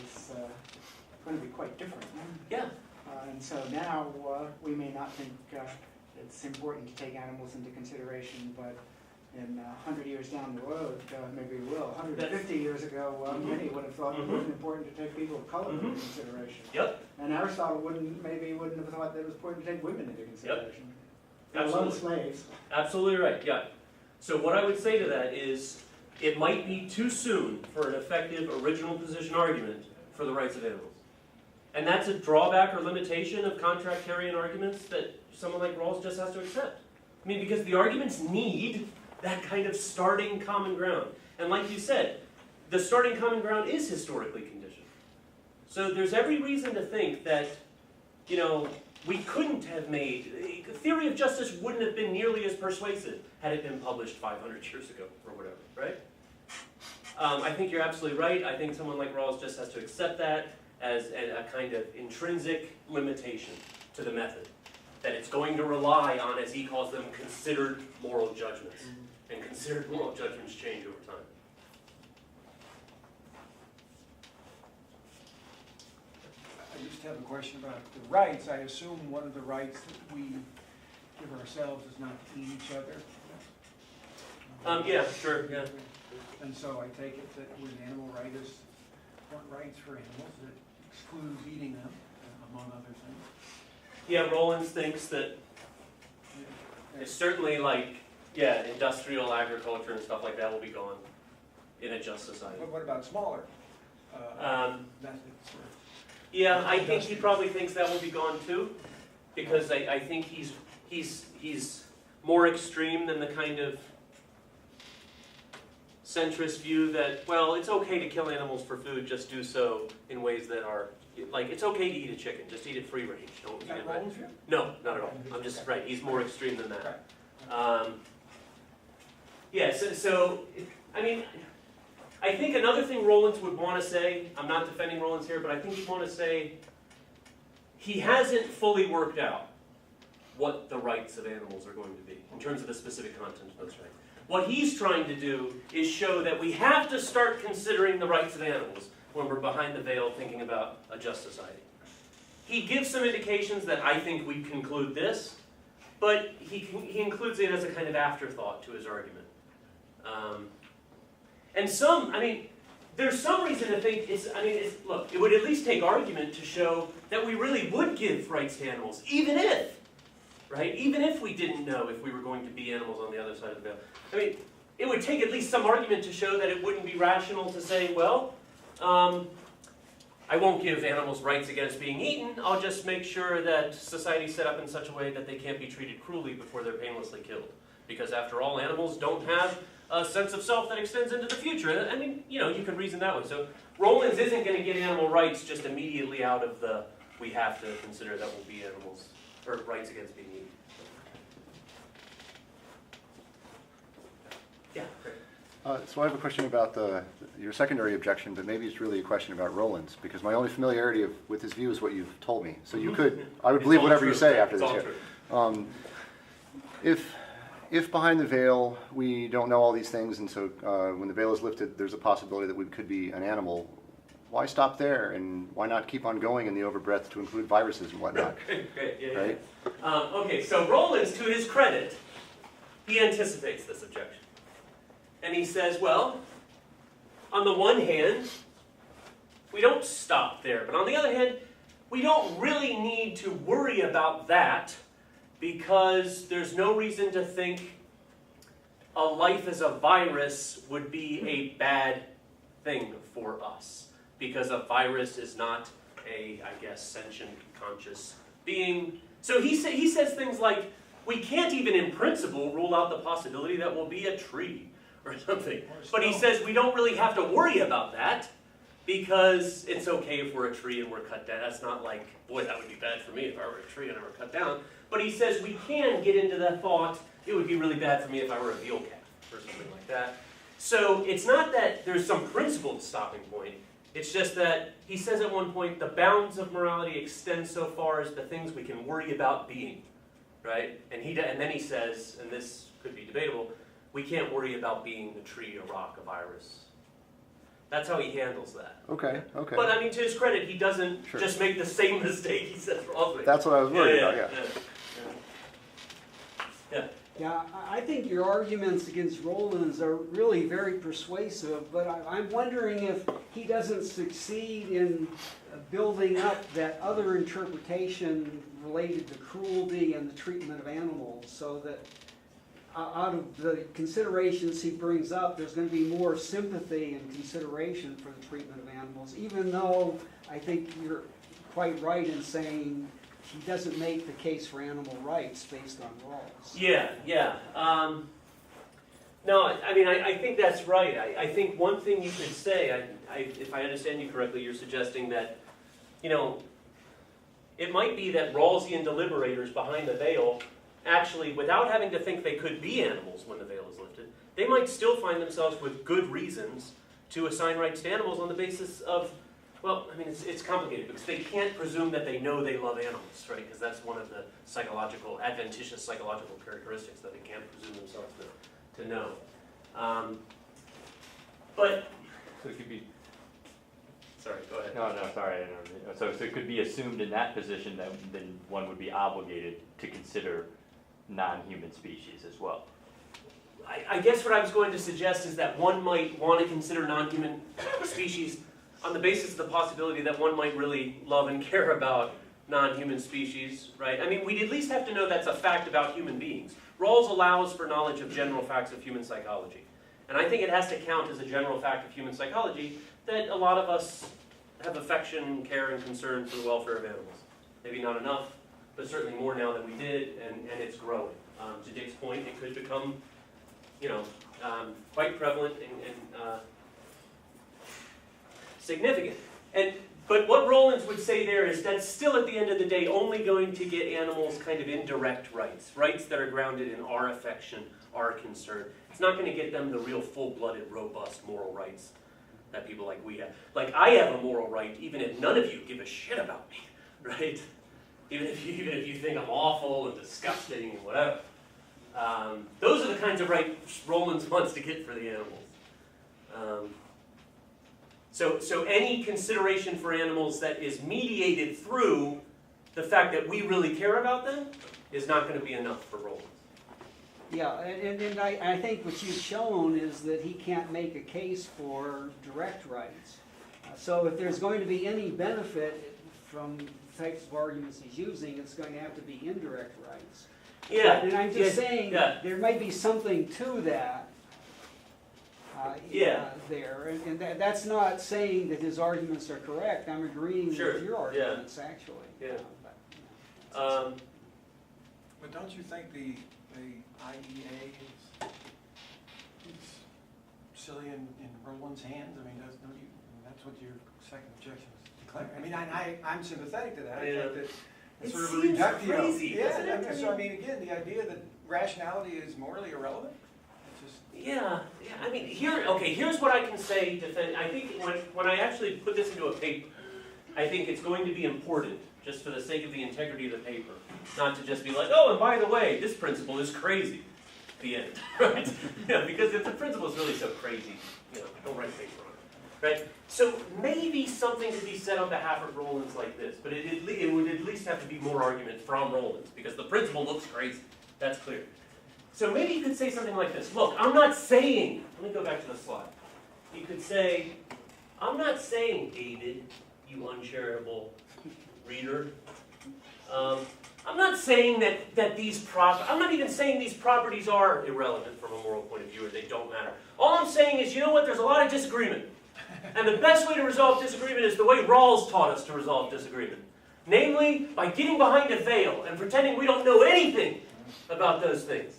is going to be quite different. Yeah. And so now, we may not think it's important to take animals into consideration, but in 100 years down the road, maybe we will. 150 years ago, many would have thought it wasn't important to take people of color into consideration. Yep. And Aristotle maybe wouldn't have thought that it was important to take women into consideration. Absolutely. Let alone slaves. Absolutely right, yeah. So what I would say to that is, it might be too soon for an effective original position argument for the rights of animals. And that's a drawback or limitation of contractarian arguments that someone like Rawls just has to accept. I mean, because the arguments need that kind of starting common ground. And like you said, the starting common ground is historically conditioned. So there's every reason to think that, you know, we couldn't have made, the theory of justice wouldn't have been nearly as persuasive had it been published 500 years ago, or whatever, right? I think you're absolutely right. I think someone like Rawls just has to accept that as a kind of intrinsic limitation to the method. That it's going to rely on, as he calls them, considered moral judgments. And considered moral judgments change over time. I just have a question about the rights. I assume one of the rights that we give ourselves is not to eat each other. Yeah, sure, yeah. And so I take it that with animal rights for animals that excludes eating them, among other things. Yeah, Rollins thinks that it's certainly like, yeah, industrial agriculture and stuff like that will be gone in a just society. But what about smaller methods? Yeah, I think he probably thinks that will be gone too, because I think he's more extreme than the kind of centrist view that, well, it's okay to kill animals for food, just do so in ways that are, like, it's okay to eat a chicken, just eat it free range. Don't eat it red. No, not at all. I'm just, right, he's more extreme than that. Yeah, so, I mean, I think another thing Rollins would want to say, I'm not defending Rollins here, but I think he'd want to say, he hasn't fully worked out what the rights of animals are going to be, in terms of the specific content of those rights. What he's trying to do is show that we have to start considering the rights of animals when we're behind the veil thinking about a just society. He gives some indications that I think we conclude this, but he includes it as a kind of afterthought to his argument. And there's some reason to think look, it would at least take argument to show that we really would give rights to animals, even if, right? Even if we didn't know if we were going to be animals on the other side of the veil. I mean, it would take at least some argument to show that it wouldn't be rational to say, well, I won't give animals rights against being eaten, I'll just make sure that society's set up in such a way that they can't be treated cruelly before they're painlessly killed. Because after all, animals don't have a sense of self that extends into the future. I mean, you know, you could reason that way. So Rollins isn't going to get animal rights just immediately out of the, we have to consider that will be animals, or rights against being eaten. Yeah, great. So I have a question about your secondary objection, but maybe it's really a question about Rollins, because my only familiarity with his view is what you've told me. So you could, I would believe whatever you say after this. If behind the veil we don't know all these things, and so when the veil is lifted, there's a possibility that we could be an animal, why stop there, and why not keep on going in the overbreadth to include viruses and whatnot? Great, yeah, right? Yeah. Okay, so Rollins, to his credit, he anticipates this objection. And he says, well, on the one hand, we don't stop there. But on the other hand, we don't really need to worry about that because there's no reason to think a life as a virus would be a bad thing for us. Because a virus is not a, I guess, sentient, conscious being. So he says things like, we can't even in principle rule out the possibility that we'll be a tree or something. But he says we don't really have to worry about that because it's okay if we're a tree and we're cut down. That's not like, boy, that would be bad for me if I were a tree and I were cut down. But he says we can get into the thought, it would be really bad for me if I were a veal calf or something like that. So it's not that there's some principled stopping point. It's just that he says at one point, the bounds of morality extend so far as the things we can worry about being, right? And then he says, and this could be debatable, we can't worry about being a tree, a rock, a virus. That's how he handles that. Okay, okay. But I mean, to his credit, he doesn't Sure. just make the same mistake he says Rawls makes. That's what I was worried about, yeah. Yeah. Yeah, I think your arguments against Rollins are really very persuasive, but I'm wondering if he doesn't succeed in building up that other interpretation related to cruelty and the treatment of animals, so that out of the considerations he brings up, there's going to be more sympathy and consideration for the treatment of animals, even though I think you're quite right in saying he doesn't make the case for animal rights based on Rawls. Yeah, yeah. No, I mean, I think that's right. I think one thing you could say, if I understand you correctly, you're suggesting that, you know, it might be that Rawlsian deliberators behind the veil actually, without having to think they could be animals when the veil is lifted, they might still find themselves with good reasons to assign rights to animals on the basis of, well, I mean, it's complicated because they can't presume that they know they love animals, right? Because that's one of the adventitious psychological characteristics, that they can't presume themselves to know. But, So it could be, sorry, go ahead. no, sorry, I don't know. So it could be assumed in that position that then one would be obligated to consider non-human species as well. I guess what I was going to suggest is that one might want to consider non-human species on the basis of the possibility that one might really love and care about non-human species, right? I mean, we'd at least have to know that's a fact about human beings. Rawls allows for knowledge of general facts of human psychology. And I think it has to count as a general fact of human psychology that a lot of us have affection, care, and concern for the welfare of animals. Maybe not enough, but certainly more now than we did, and it's growing. To Dick's point, it could become, you know, quite prevalent and significant. But what Rollins would say there is that's still, at the end of the day, only going to get animals kind of indirect rights, rights that are grounded in our affection, our concern. It's not going to get them the real full-blooded, robust moral rights that people like we have. Like, I have a moral right, even if none of you give a shit about me, right? Even if you think I'm awful and disgusting and whatever. Those are the kinds of rights Rollins wants to get for the animals. So any consideration for animals that is mediated through the fact that we really care about them is not going to be enough for Rollins. Yeah, and I think what you've shown is that he can't make a case for direct rights. So if there's going to be any benefit from the types of arguments he's using, it's going to have to be indirect rights. Yeah. And I'm just saying, there might be something to that there. And that's not saying that his arguments are correct. I'm agreeing with your arguments, actually. Yeah. But don't you think the IEA is silly in Roland's hands? I mean, that's what your second objection was declaring. I mean, I'm sympathetic to that. I think that it's sort of a reductio. Crazy, doesn't it? So I mean, again, the idea that rationality is morally irrelevant. Yeah. I mean, here's what I can say. I think when I actually put this into a paper, I think it's going to be important, just for the sake of the integrity of the paper, not to just be like, oh, and by the way, this principle is crazy. The end, right? Because if the principle is really so crazy, don't write a paper on it, right? So maybe something could be said on behalf of Rollins like this, but it would at least have to be more argument from Rollins, because the principle looks crazy. That's clear. So maybe you could say something like this. Look, I'm not saying, let me go back to the slide. You could say, I'm not saying, David, you uncharitable reader, I'm not saying that I'm not even saying these properties are irrelevant from a moral point of view, or they don't matter. All I'm saying is, you know what, there's a lot of disagreement. And the best way to resolve disagreement is the way Rawls taught us to resolve disagreement. Namely, by getting behind a veil and pretending we don't know anything about those things.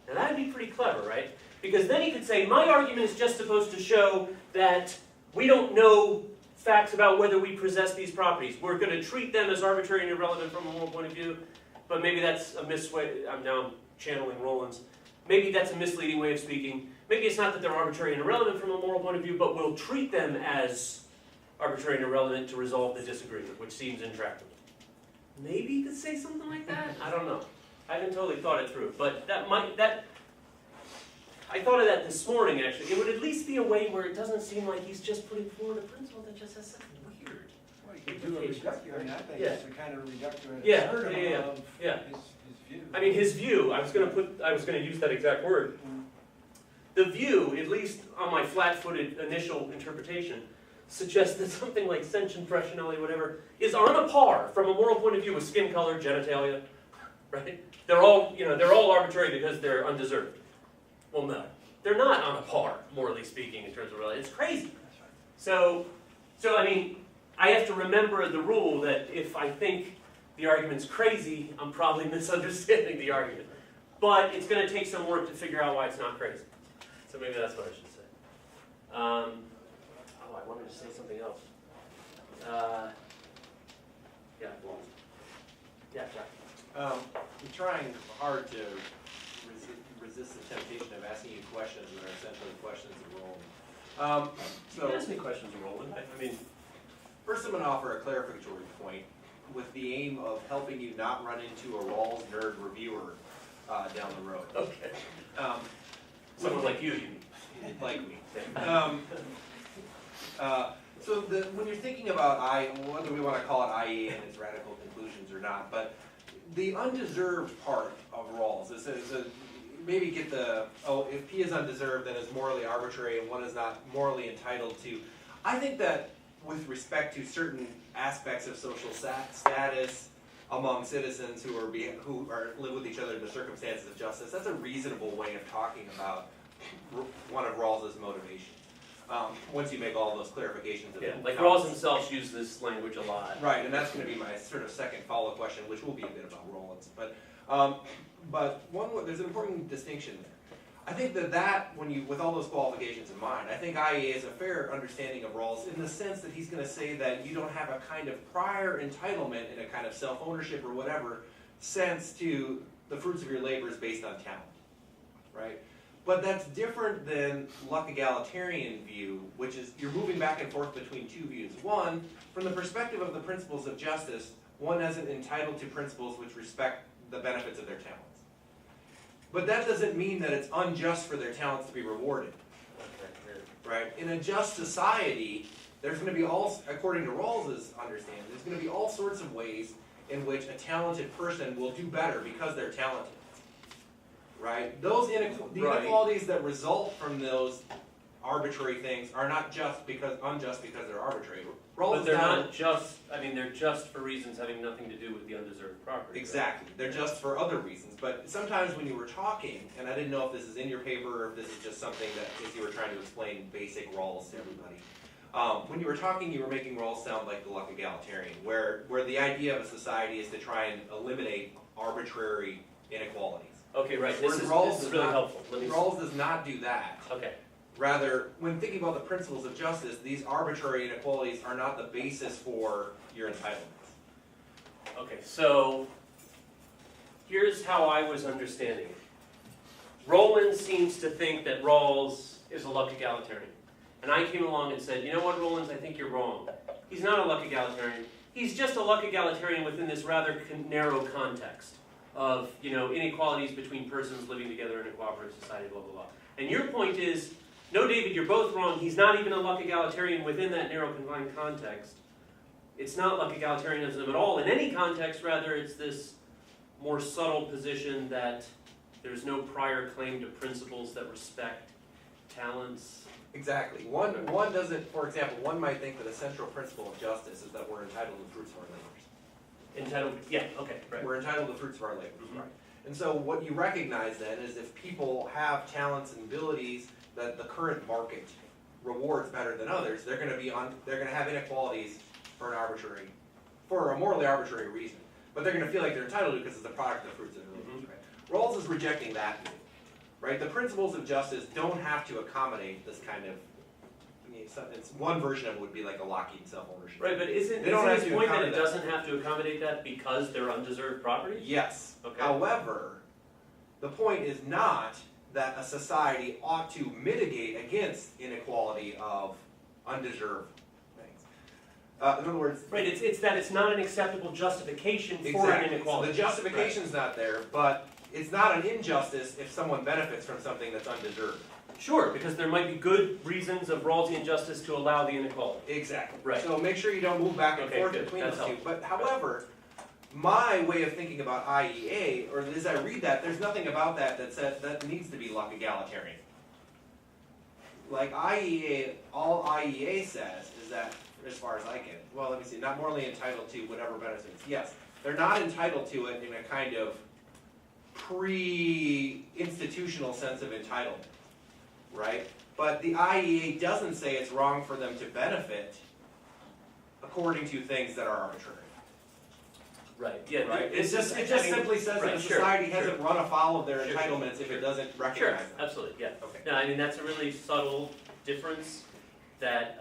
Now that'd be pretty clever, right? Because then he could say, my argument is just supposed to show that we don't know facts about whether we possess these properties. We're going to treat them as arbitrary and irrelevant from a moral point of view, but maybe that's a I'm now channeling Rollins. Maybe that's a misleading way of speaking. Maybe it's not that they're arbitrary and irrelevant from a moral point of view, but we'll treat them as arbitrary and irrelevant to resolve the disagreement, which seems intractable. Maybe you could say something like that? I don't know. I haven't totally thought it through, but I thought of that this morning, actually. It would at least be a way where it doesn't seem like he's just putting forward a principle that just has something weird. Well, you could do a reductio, I mean, I think Yeah. it's a kind of reductio Yeah, ad absurdum yeah. of Yeah. his view. I mean, his view, I was gonna use that exact word. The view, at least on my flat-footed initial interpretation, suggests that something like sentient, rationality, whatever, is on a par from a moral point of view with skin color, genitalia, right? They're all arbitrary because they're undeserved. Well, no, they're not on a par, morally speaking, in terms of reality. It's crazy. So I mean, I have to remember the rule that if I think the argument's crazy, I'm probably misunderstanding the argument. But it's going to take some work to figure out why it's not crazy. So maybe that's what I should say. Oh, I wanted to say something else. Yeah, I've lost. Yeah, Jack. I'm trying hard to resist the temptation of asking you questions that are essentially questions of Roland. You can ask me questions, Roland. I mean, First I'm going to offer a clarificatory point with the aim of helping you not run into a Rawls nerd reviewer down the road. okay. Someone like you like me. When you're thinking about whether we want to call it IE and its radical conclusions or not, but the undeserved part of Rawls is maybe get if P is undeserved, then it's morally arbitrary and one is not morally entitled to. I think that with respect to certain aspects of social status among citizens who live with each other in the circumstances of justice, that's a reasonable way of talking about one of Rawls's motivations. Once you make all those clarifications. Yeah, like Rawls himself used this language a lot. Right, and that's going to be my sort of second follow-up question, which will be a bit about Rawls. But there's an important distinction there. I think that with all those qualifications in mind, I think IEA is a fair understanding of Rawls in the sense that he's going to say that you don't have a kind of prior entitlement in a kind of self-ownership or whatever sense to the fruits of your labors based on talent, right? But that's different than luck egalitarian view, which is you're moving back and forth between two views. One, from the perspective of the principles of justice, one isn't entitled to principles which respect the benefits of their talents. But that doesn't mean that it's unjust for their talents to be rewarded, right? In a just society, there's going to be according to Rawls's understanding, there's going to be all sorts of ways in which a talented person will do better because they're talented. Right? The inequalities that result from those arbitrary things are not unjust because they're arbitrary. But they're not just, they're just for reasons having nothing to do with the undeserved property. Exactly. Right? They're just for other reasons. But sometimes when you were talking, and I didn't know if this is in your paper or if this is just something that as you were trying to explain basic Rawls to everybody. When you were talking, you were making Rawls sound like the luck egalitarian, where the idea of a society is to try and eliminate arbitrary inequalities. Okay, right. This is really helpful. Rawls does not do that. Okay. Rather, when thinking about the principles of justice, these arbitrary inequalities are not the basis for your entitlements. Okay, so here's how I was understanding it. Roland seems to think that Rawls is a luck egalitarian. And I came along and said, you know what, Rollins, I think you're wrong. He's not a luck egalitarian. He's just a luck egalitarian within this rather narrow context of, inequalities between persons living together in a cooperative society, blah, blah, blah. And your point is, no, David, you're both wrong. He's not even a luck egalitarian within that narrow confined context. It's not luck egalitarianism at all in any context. Rather, it's this more subtle position that there's no prior claim to principles that respect talents. Exactly. One doesn't, for example, one might think that a central principle of justice is that we're entitled to the fruits of our labors. Entitled, yeah, okay, right. We're entitled to the fruits of our labors, Mm-hmm. right? And so what you recognize then is if people have talents and abilities that the current market rewards better than others, they're going to have inequalities for a morally arbitrary reason. But they're going to feel like they're entitled to because it's a product of the fruits of their labors, right? Rawls is rejecting that view, right? The principles of justice don't have to accommodate this kind of. It's one version of it would be like a Lockean self-ownership. Right, but isn't his point that it doesn't have to accommodate that because they're undeserved property? Yes. Okay. However, the point is not that a society ought to mitigate against inequality of undeserved things. In other words... Right, it's that it's not an acceptable justification for an inequality. So the justification's not there, but it's not an injustice if someone benefits from something that's undeserved. Sure, because there might be good reasons of Rawlsian justice to allow the inequality. Exactly. Right. So make sure you don't move back and Okay, forth good. between That's those two. helpful. But however, my way of thinking about IEA, or as I read that, there's nothing about that that says that needs to be like egalitarian. Like IEA, all IEA says is that, as far as I can, well, let me see, not morally entitled to whatever benefits. Yes, they're not entitled to it in a kind of pre-institutional sense of entitlement, right? But the IEA doesn't say it's wrong for them to benefit according to things that are arbitrary. Right, yeah. Right? It just simply says that the society hasn't run afoul of their entitlements if it doesn't recognize Sure, them. absolutely, yeah. Okay. No, I mean, that's a really subtle difference that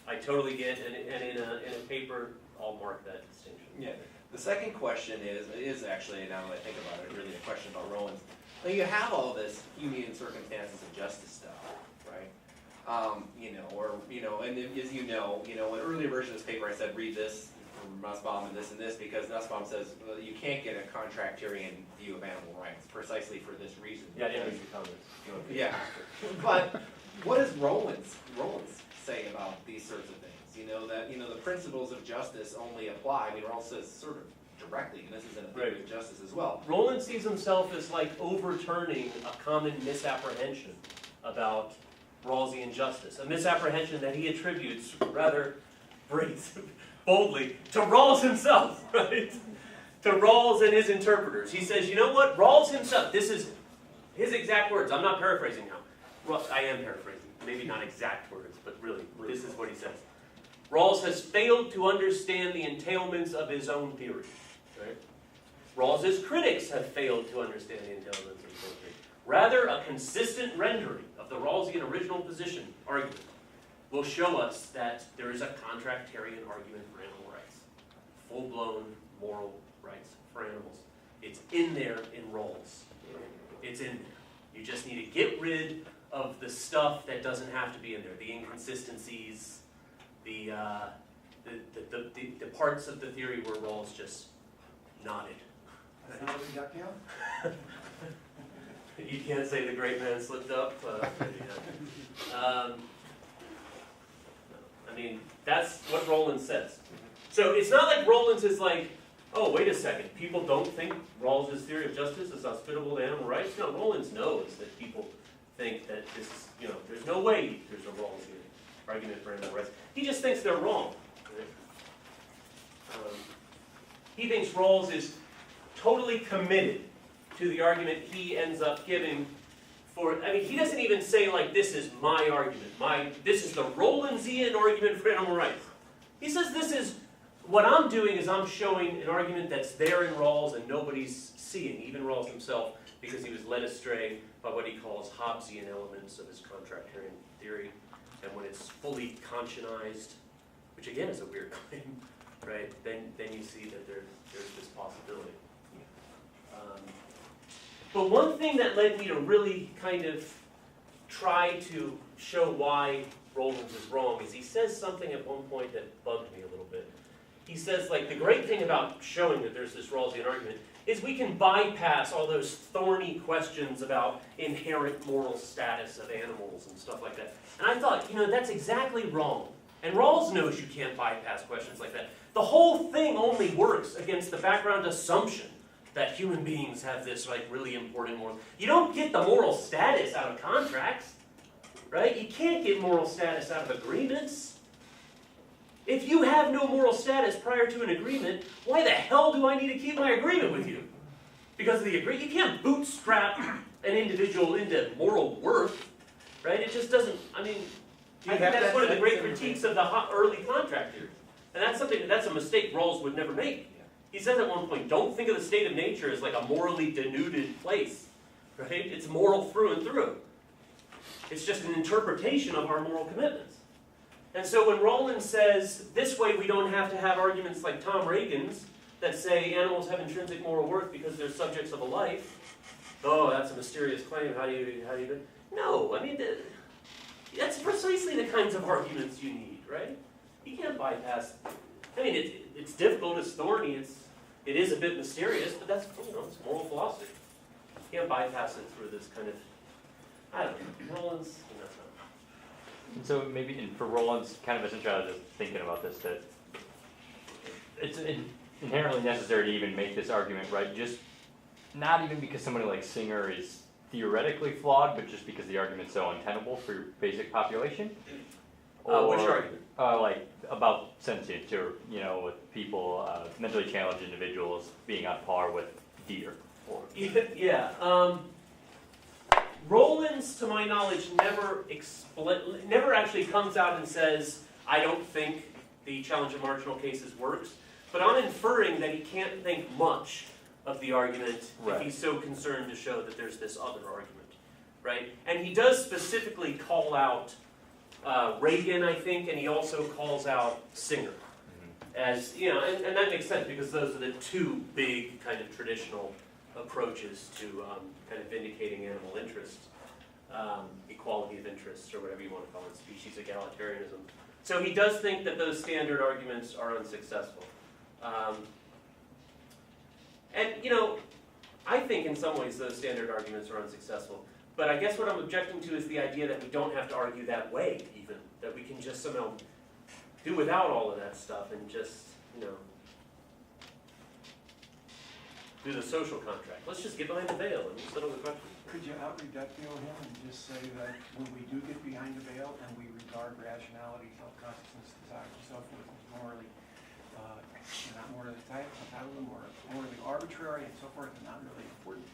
I totally get, and in a paper, I'll mark that distinction. Yeah. The second question is actually, now that I think about it, really a question about Rollins. Now you have all this union circumstances of justice stuff, right? And as you know, in earlier version of this paper I said read this from Nussbaum and this, because Nussbaum says well, you can't get a contractarian view of animal rights precisely for this reason. Yeah, I didn't read your comments. Yeah, but what does Rollins say about these sorts of things? That the principles of justice only apply. I mean, Rawls says sort of directly, and this is in a theory of justice as well. Roland sees himself as like overturning a common misapprehension about Rawlsian justice, a misapprehension that he attributes rather boldly to Rawls himself, right? To Rawls and his interpreters. He says, you know what, Rawls himself, this is his exact words, I'm not paraphrasing now. I am paraphrasing, maybe not exact words, but really, this is what he says. Rawls has failed to understand the entailments of his own theory. Right? Rawls's critics have failed to understand the entailments of his own theory. Rather, a consistent rendering of the Rawlsian original position argument will show us that there is a contractarian argument for animal rights. Full-blown moral rights for animals. It's in there in Rawls. It's in there. You just need to get rid of the stuff that doesn't have to be in there. The inconsistencies, the parts of the theory where Rawls just nodded. That's not what we got down? You can't say the great man slipped up. I mean, that's what Rollins says. So it's not like Rollins is like, oh, wait a second, people don't think Rawls' theory of justice is hospitable to animal rights? No, Rollins knows that people think that this is, there's no way there's a Rawlsian argument for animal rights. He just thinks they're wrong. He thinks Rawls is totally committed to the argument he ends up giving for, he doesn't even say like, this is my argument, this is the Rollinsian argument for animal rights. He says what I'm doing is I'm showing an argument that's there in Rawls and nobody's seeing, even Rawls himself, because he was led astray by what he calls Hobbesian elements of his contractarian theory. And when it's fully conscientized, which again is a weird claim, right? Then you see that there's this possibility. But one thing that led me to really kind of try to show why Rollins is wrong is he says something at one point that bugged me a little bit. He says, like, the great thing about showing that there's this Rawlsian argument is we can bypass all those thorny questions about inherent moral status of animals and stuff like that. And I thought, that's exactly wrong. And Rawls knows you can't bypass questions like that. The whole thing only works against the background assumption that human beings have this really important moral. You don't get the moral status out of contracts, right? You can't get moral status out of agreements. If you have no moral status prior to an agreement, why the hell do I need to keep my agreement with you? Because of the agreement, you can't bootstrap an individual into moral worth, right? It just doesn't. I think that's one of the great critiques of the early contract theory, and that's a mistake Rawls would never make. He says at one point, don't think of the state of nature as like a morally denuded place, right? It's moral through and through. It's just an interpretation of our moral commitments. And so when Rollins says, this way we don't have to have arguments like Tom Reagan's that say animals have intrinsic moral worth because they're subjects of a life, oh, that's a mysterious claim, how do you do it? No, that's precisely the kinds of arguments you need, right? You can't bypass. It's difficult, it's thorny, it is a bit mysterious, but that's it's moral philosophy. can't bypass it through this kind of, I don't know, Roland's, and that's not. And so maybe, and for Roland's kind of essentially, I was just thinking about this, that it's inherently necessary to even make this argument, right? Just not even because somebody like Singer is theoretically flawed, but just because the argument's so untenable for your basic population. Which argument? Like about sentience, or with people, mentally challenged individuals being on par with deer. Or Yeah. Roland's, to my knowledge, never actually comes out and says, I don't think the challenge of marginal cases works, but I'm inferring that he can't think much of the argument if he's so concerned to show that there's this other argument, right? And he does specifically call out Reagan, I think, and he also calls out Singer. As, and that makes sense because those are the two big kind of traditional approaches to kind of vindicating animal interest, equality of interests, or whatever you want to call it, species egalitarianism. So he does think that those standard arguments are unsuccessful. And, I think in some ways those standard arguments are unsuccessful. But I guess what I'm objecting to is the idea that we don't have to argue that way, even. That we can just somehow do without all of that stuff and just, do the social contract. Let's just get behind the veil and settle the question. Could you out-reductio him and just say that when we do get behind the veil and we regard rationality, self-consciousness, desire, and so forth as morally, not morally entitled, or morally arbitrary and so forth, and not really important,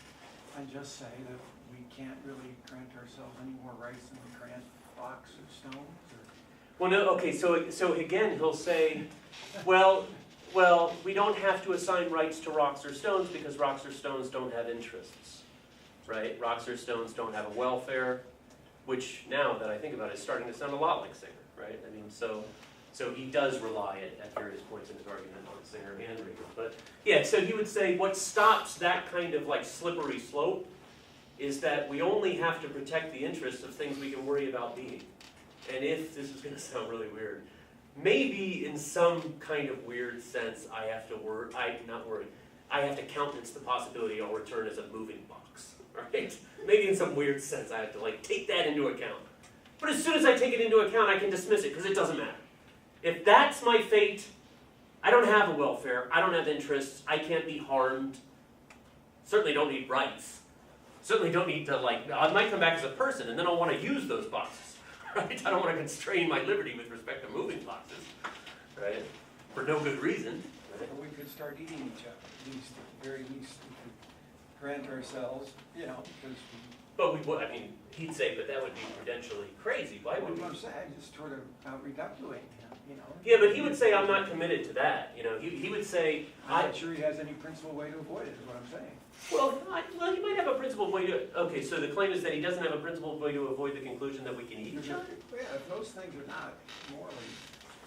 and just say that we can't really grant ourselves any more rights than we grant rocks or stones? Or Well, no, okay, so again, he'll say, well, we don't have to assign rights to rocks or stones because rocks or stones don't have interests, right? Rocks or stones don't have a welfare, which now that I think about it is starting to sound a lot like Singer, right? I mean, so he does rely at various points in his argument on Singer and Reagan. But yeah, so he would say what stops that kind of like slippery slope is that we only have to protect the interests of things we can worry about being. And if, this is going to sound really weird, maybe in some kind of weird sense I have to I have to countenance the possibility I'll return as a moving box, right? Maybe in some weird sense I have to like take that into account. But as soon as I take it into account, I can dismiss it because it doesn't matter. If that's my fate, I don't have a welfare, I don't have interests, I can't be harmed, certainly don't need rights, certainly don't need to I might come back as a person and then I'll want to use those boxes, right? I don't want to constrain my liberty with respect to moving boxes, right? For no good reason. Right? we could start eating each other, at least, at the very least, we could grant ourselves, because But we would, he'd say, but that would be prudentially crazy. Why would we? I'm saying, just sort of out-reductuating him, Yeah, but he would say, I'm not committed to that. He would say, I'm not sure he has any principled way to avoid it, is what I'm saying. well, he might have a principled way to, okay, so the claim is that he doesn't have a principled way to avoid the conclusion that we can eat each other? Yeah, if those things are not morally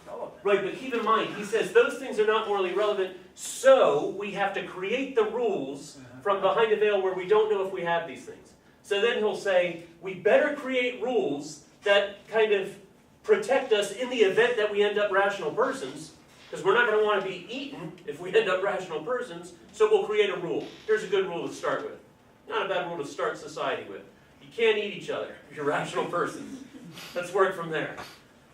relevant. Right, but keep in mind, he says those things are not morally relevant, so we have to create the rules from behind a veil where we don't know if we have these things. So then he'll say, we better create rules that kind of protect us in the event that we end up rational persons, because we're not going to want to be eaten if we end up rational persons, so we'll create a rule. Here's a good rule to start with. Not a bad rule to start society with. You can't eat each other if you're rational persons. Let's work from there.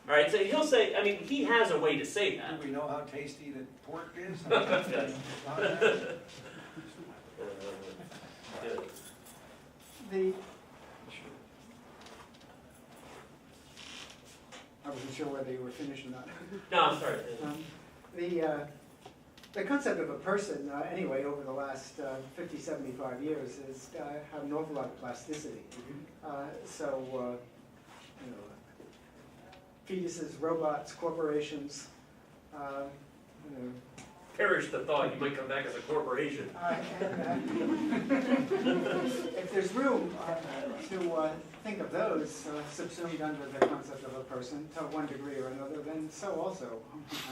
All right, so he'll say, he has a way to say that. Do we know how tasty the pork is? I wasn't sure whether you were finished or not. No, I'm sorry. The concept of a person, anyway, over the last 50, 75 years, has had an awful lot of plasticity. Fetuses, robots, corporations, Perish the thought you might come back as a corporation. if there's room to think of those subsumed under the concept of a person to one degree or another, then so also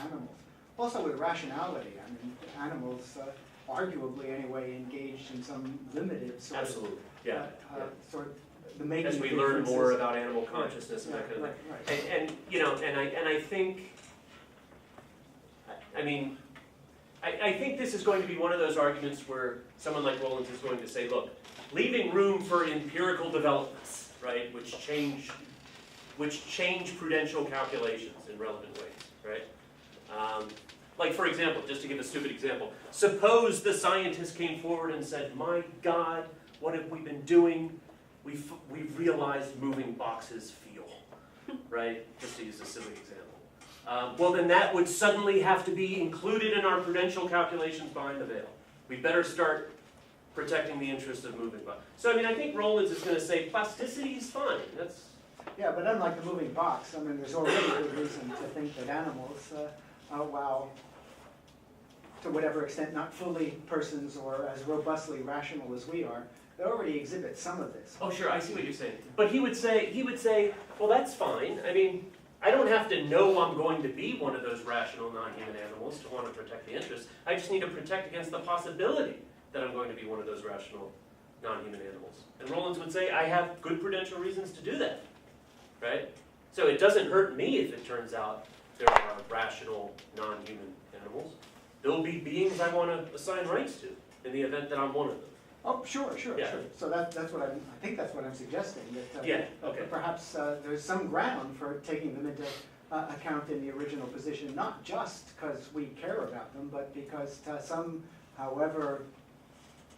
animals. Also with rationality, animals, arguably anyway, engaged in some limited sort Absolutely, yeah. sort of the making As of we learn differences. more about animal consciousness and that kind of thing. Right. And I think, I think this is going to be one of those arguments where someone like Rollins is going to say, look, leaving room for empirical developments, right, which change prudential calculations in relevant ways, right? Like, for example, just to give a stupid example, suppose the scientist came forward and said, my God, what have we been doing? We've realized moving boxes feel, right? Just to use a silly example. Well, then that would suddenly have to be included in our prudential calculations behind the veil. We better start protecting the interest of moving boxes. So, I mean, I think Rollins is going to say plasticity is fine. That's... Yeah, but unlike the moving box, I mean, there's already good reason to think that animals, while to whatever extent not fully persons or as robustly rational as we are, they already exhibit some of this. Oh, sure, I see what you're saying. But he would say, well, that's fine. I mean, I don't have to know I'm going to be one of those rational non-human animals to want to protect the interest. I just need to protect against the possibility that I'm going to be one of those rational non-human animals. And Rollins would say, I have good prudential reasons to do that, right? So it doesn't hurt me if it turns out there are rational non-human animals. There will be beings I want to assign rights to in the event that I'm one of them. Oh, sure. Yeah. So that's what I think that's what I'm suggesting, that Yeah, okay. perhaps there's some ground for taking them into account in the original position, not just because we care about them, but because to some, however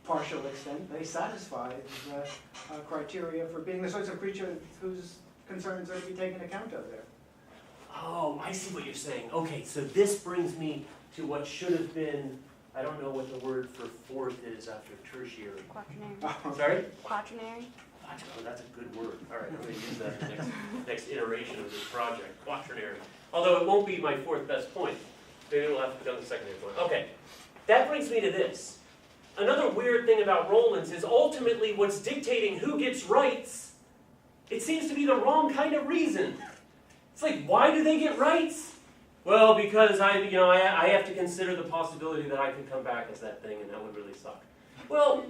partial extent, they satisfy the criteria for being the sorts of creature whose concerns are to be taken account of there. Oh, I see what you're saying. Okay, so this brings me to what should have been, I don't know what the word for fourth is after tertiary. Quaternary. Sorry? Quaternary. Oh, that's a good word. All right, I'm going to use that in the next iteration of this project, quaternary. Although it won't be my fourth best point. Maybe we'll have to go to the secondary point. Okay, that brings me to this. Another weird thing about Rollins is ultimately what's dictating who gets rights, it seems to be the wrong kind of reason. It's like, why do they get rights? Well, because I have to consider the possibility that I could come back as that thing, and that would really suck. Well,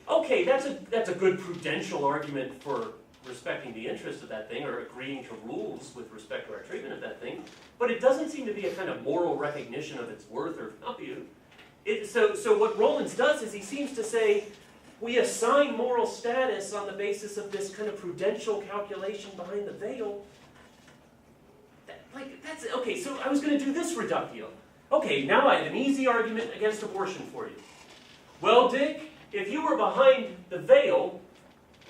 okay, that's a good prudential argument for respecting the interest of that thing or agreeing to rules with respect to our treatment of that thing, but it doesn't seem to be a kind of moral recognition of its worth or value. So what Rollins does is he seems to say, we assign moral status on the basis of this kind of prudential calculation behind the veil. Okay, so I was going to do this reductio. Okay, now I have an easy argument against abortion for you. Well, Dick, if you were behind the veil,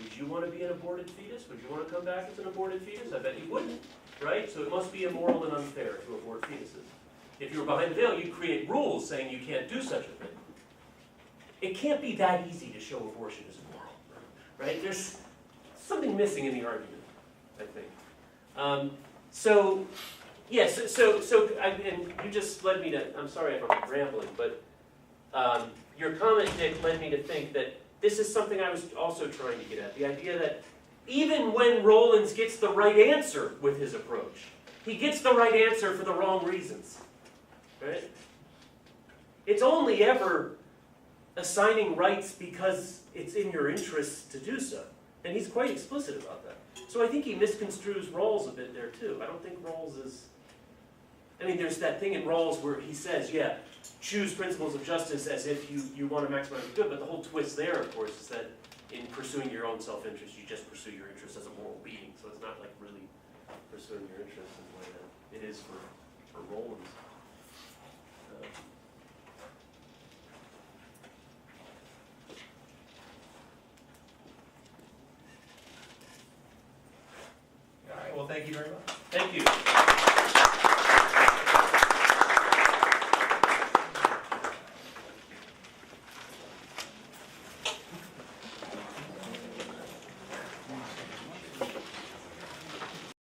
would you want to be an aborted fetus? Would you want to come back as an aborted fetus? I bet you wouldn't, right? So it must be immoral and unfair to abort fetuses. If you were behind the veil, you'd create rules saying you can't do such a thing. It can't be that easy to show abortion is immoral, right? There's something missing in the argument, I think. Yes, and you just led me to, I'm sorry if I'm rambling, but your comment, Dick, led me to think that this is something I was also trying to get at. The idea that even when Rollins gets the right answer with his approach, he gets the right answer for the wrong reasons, right? It's only ever assigning rights because it's in your interest to do so. And he's quite explicit about that. So I think he misconstrues Rawls a bit there too. I don't think Rawls is... I mean, there's that thing in Rawls where he says, yeah, choose principles of justice as if you want to maximize the good, but the whole twist there, of course, is that in pursuing your own self-interest, you just pursue your interest as a moral being. So it's not like really pursuing your interest in the way that it is for Rollins. All right, well, thank you very much. Thank you.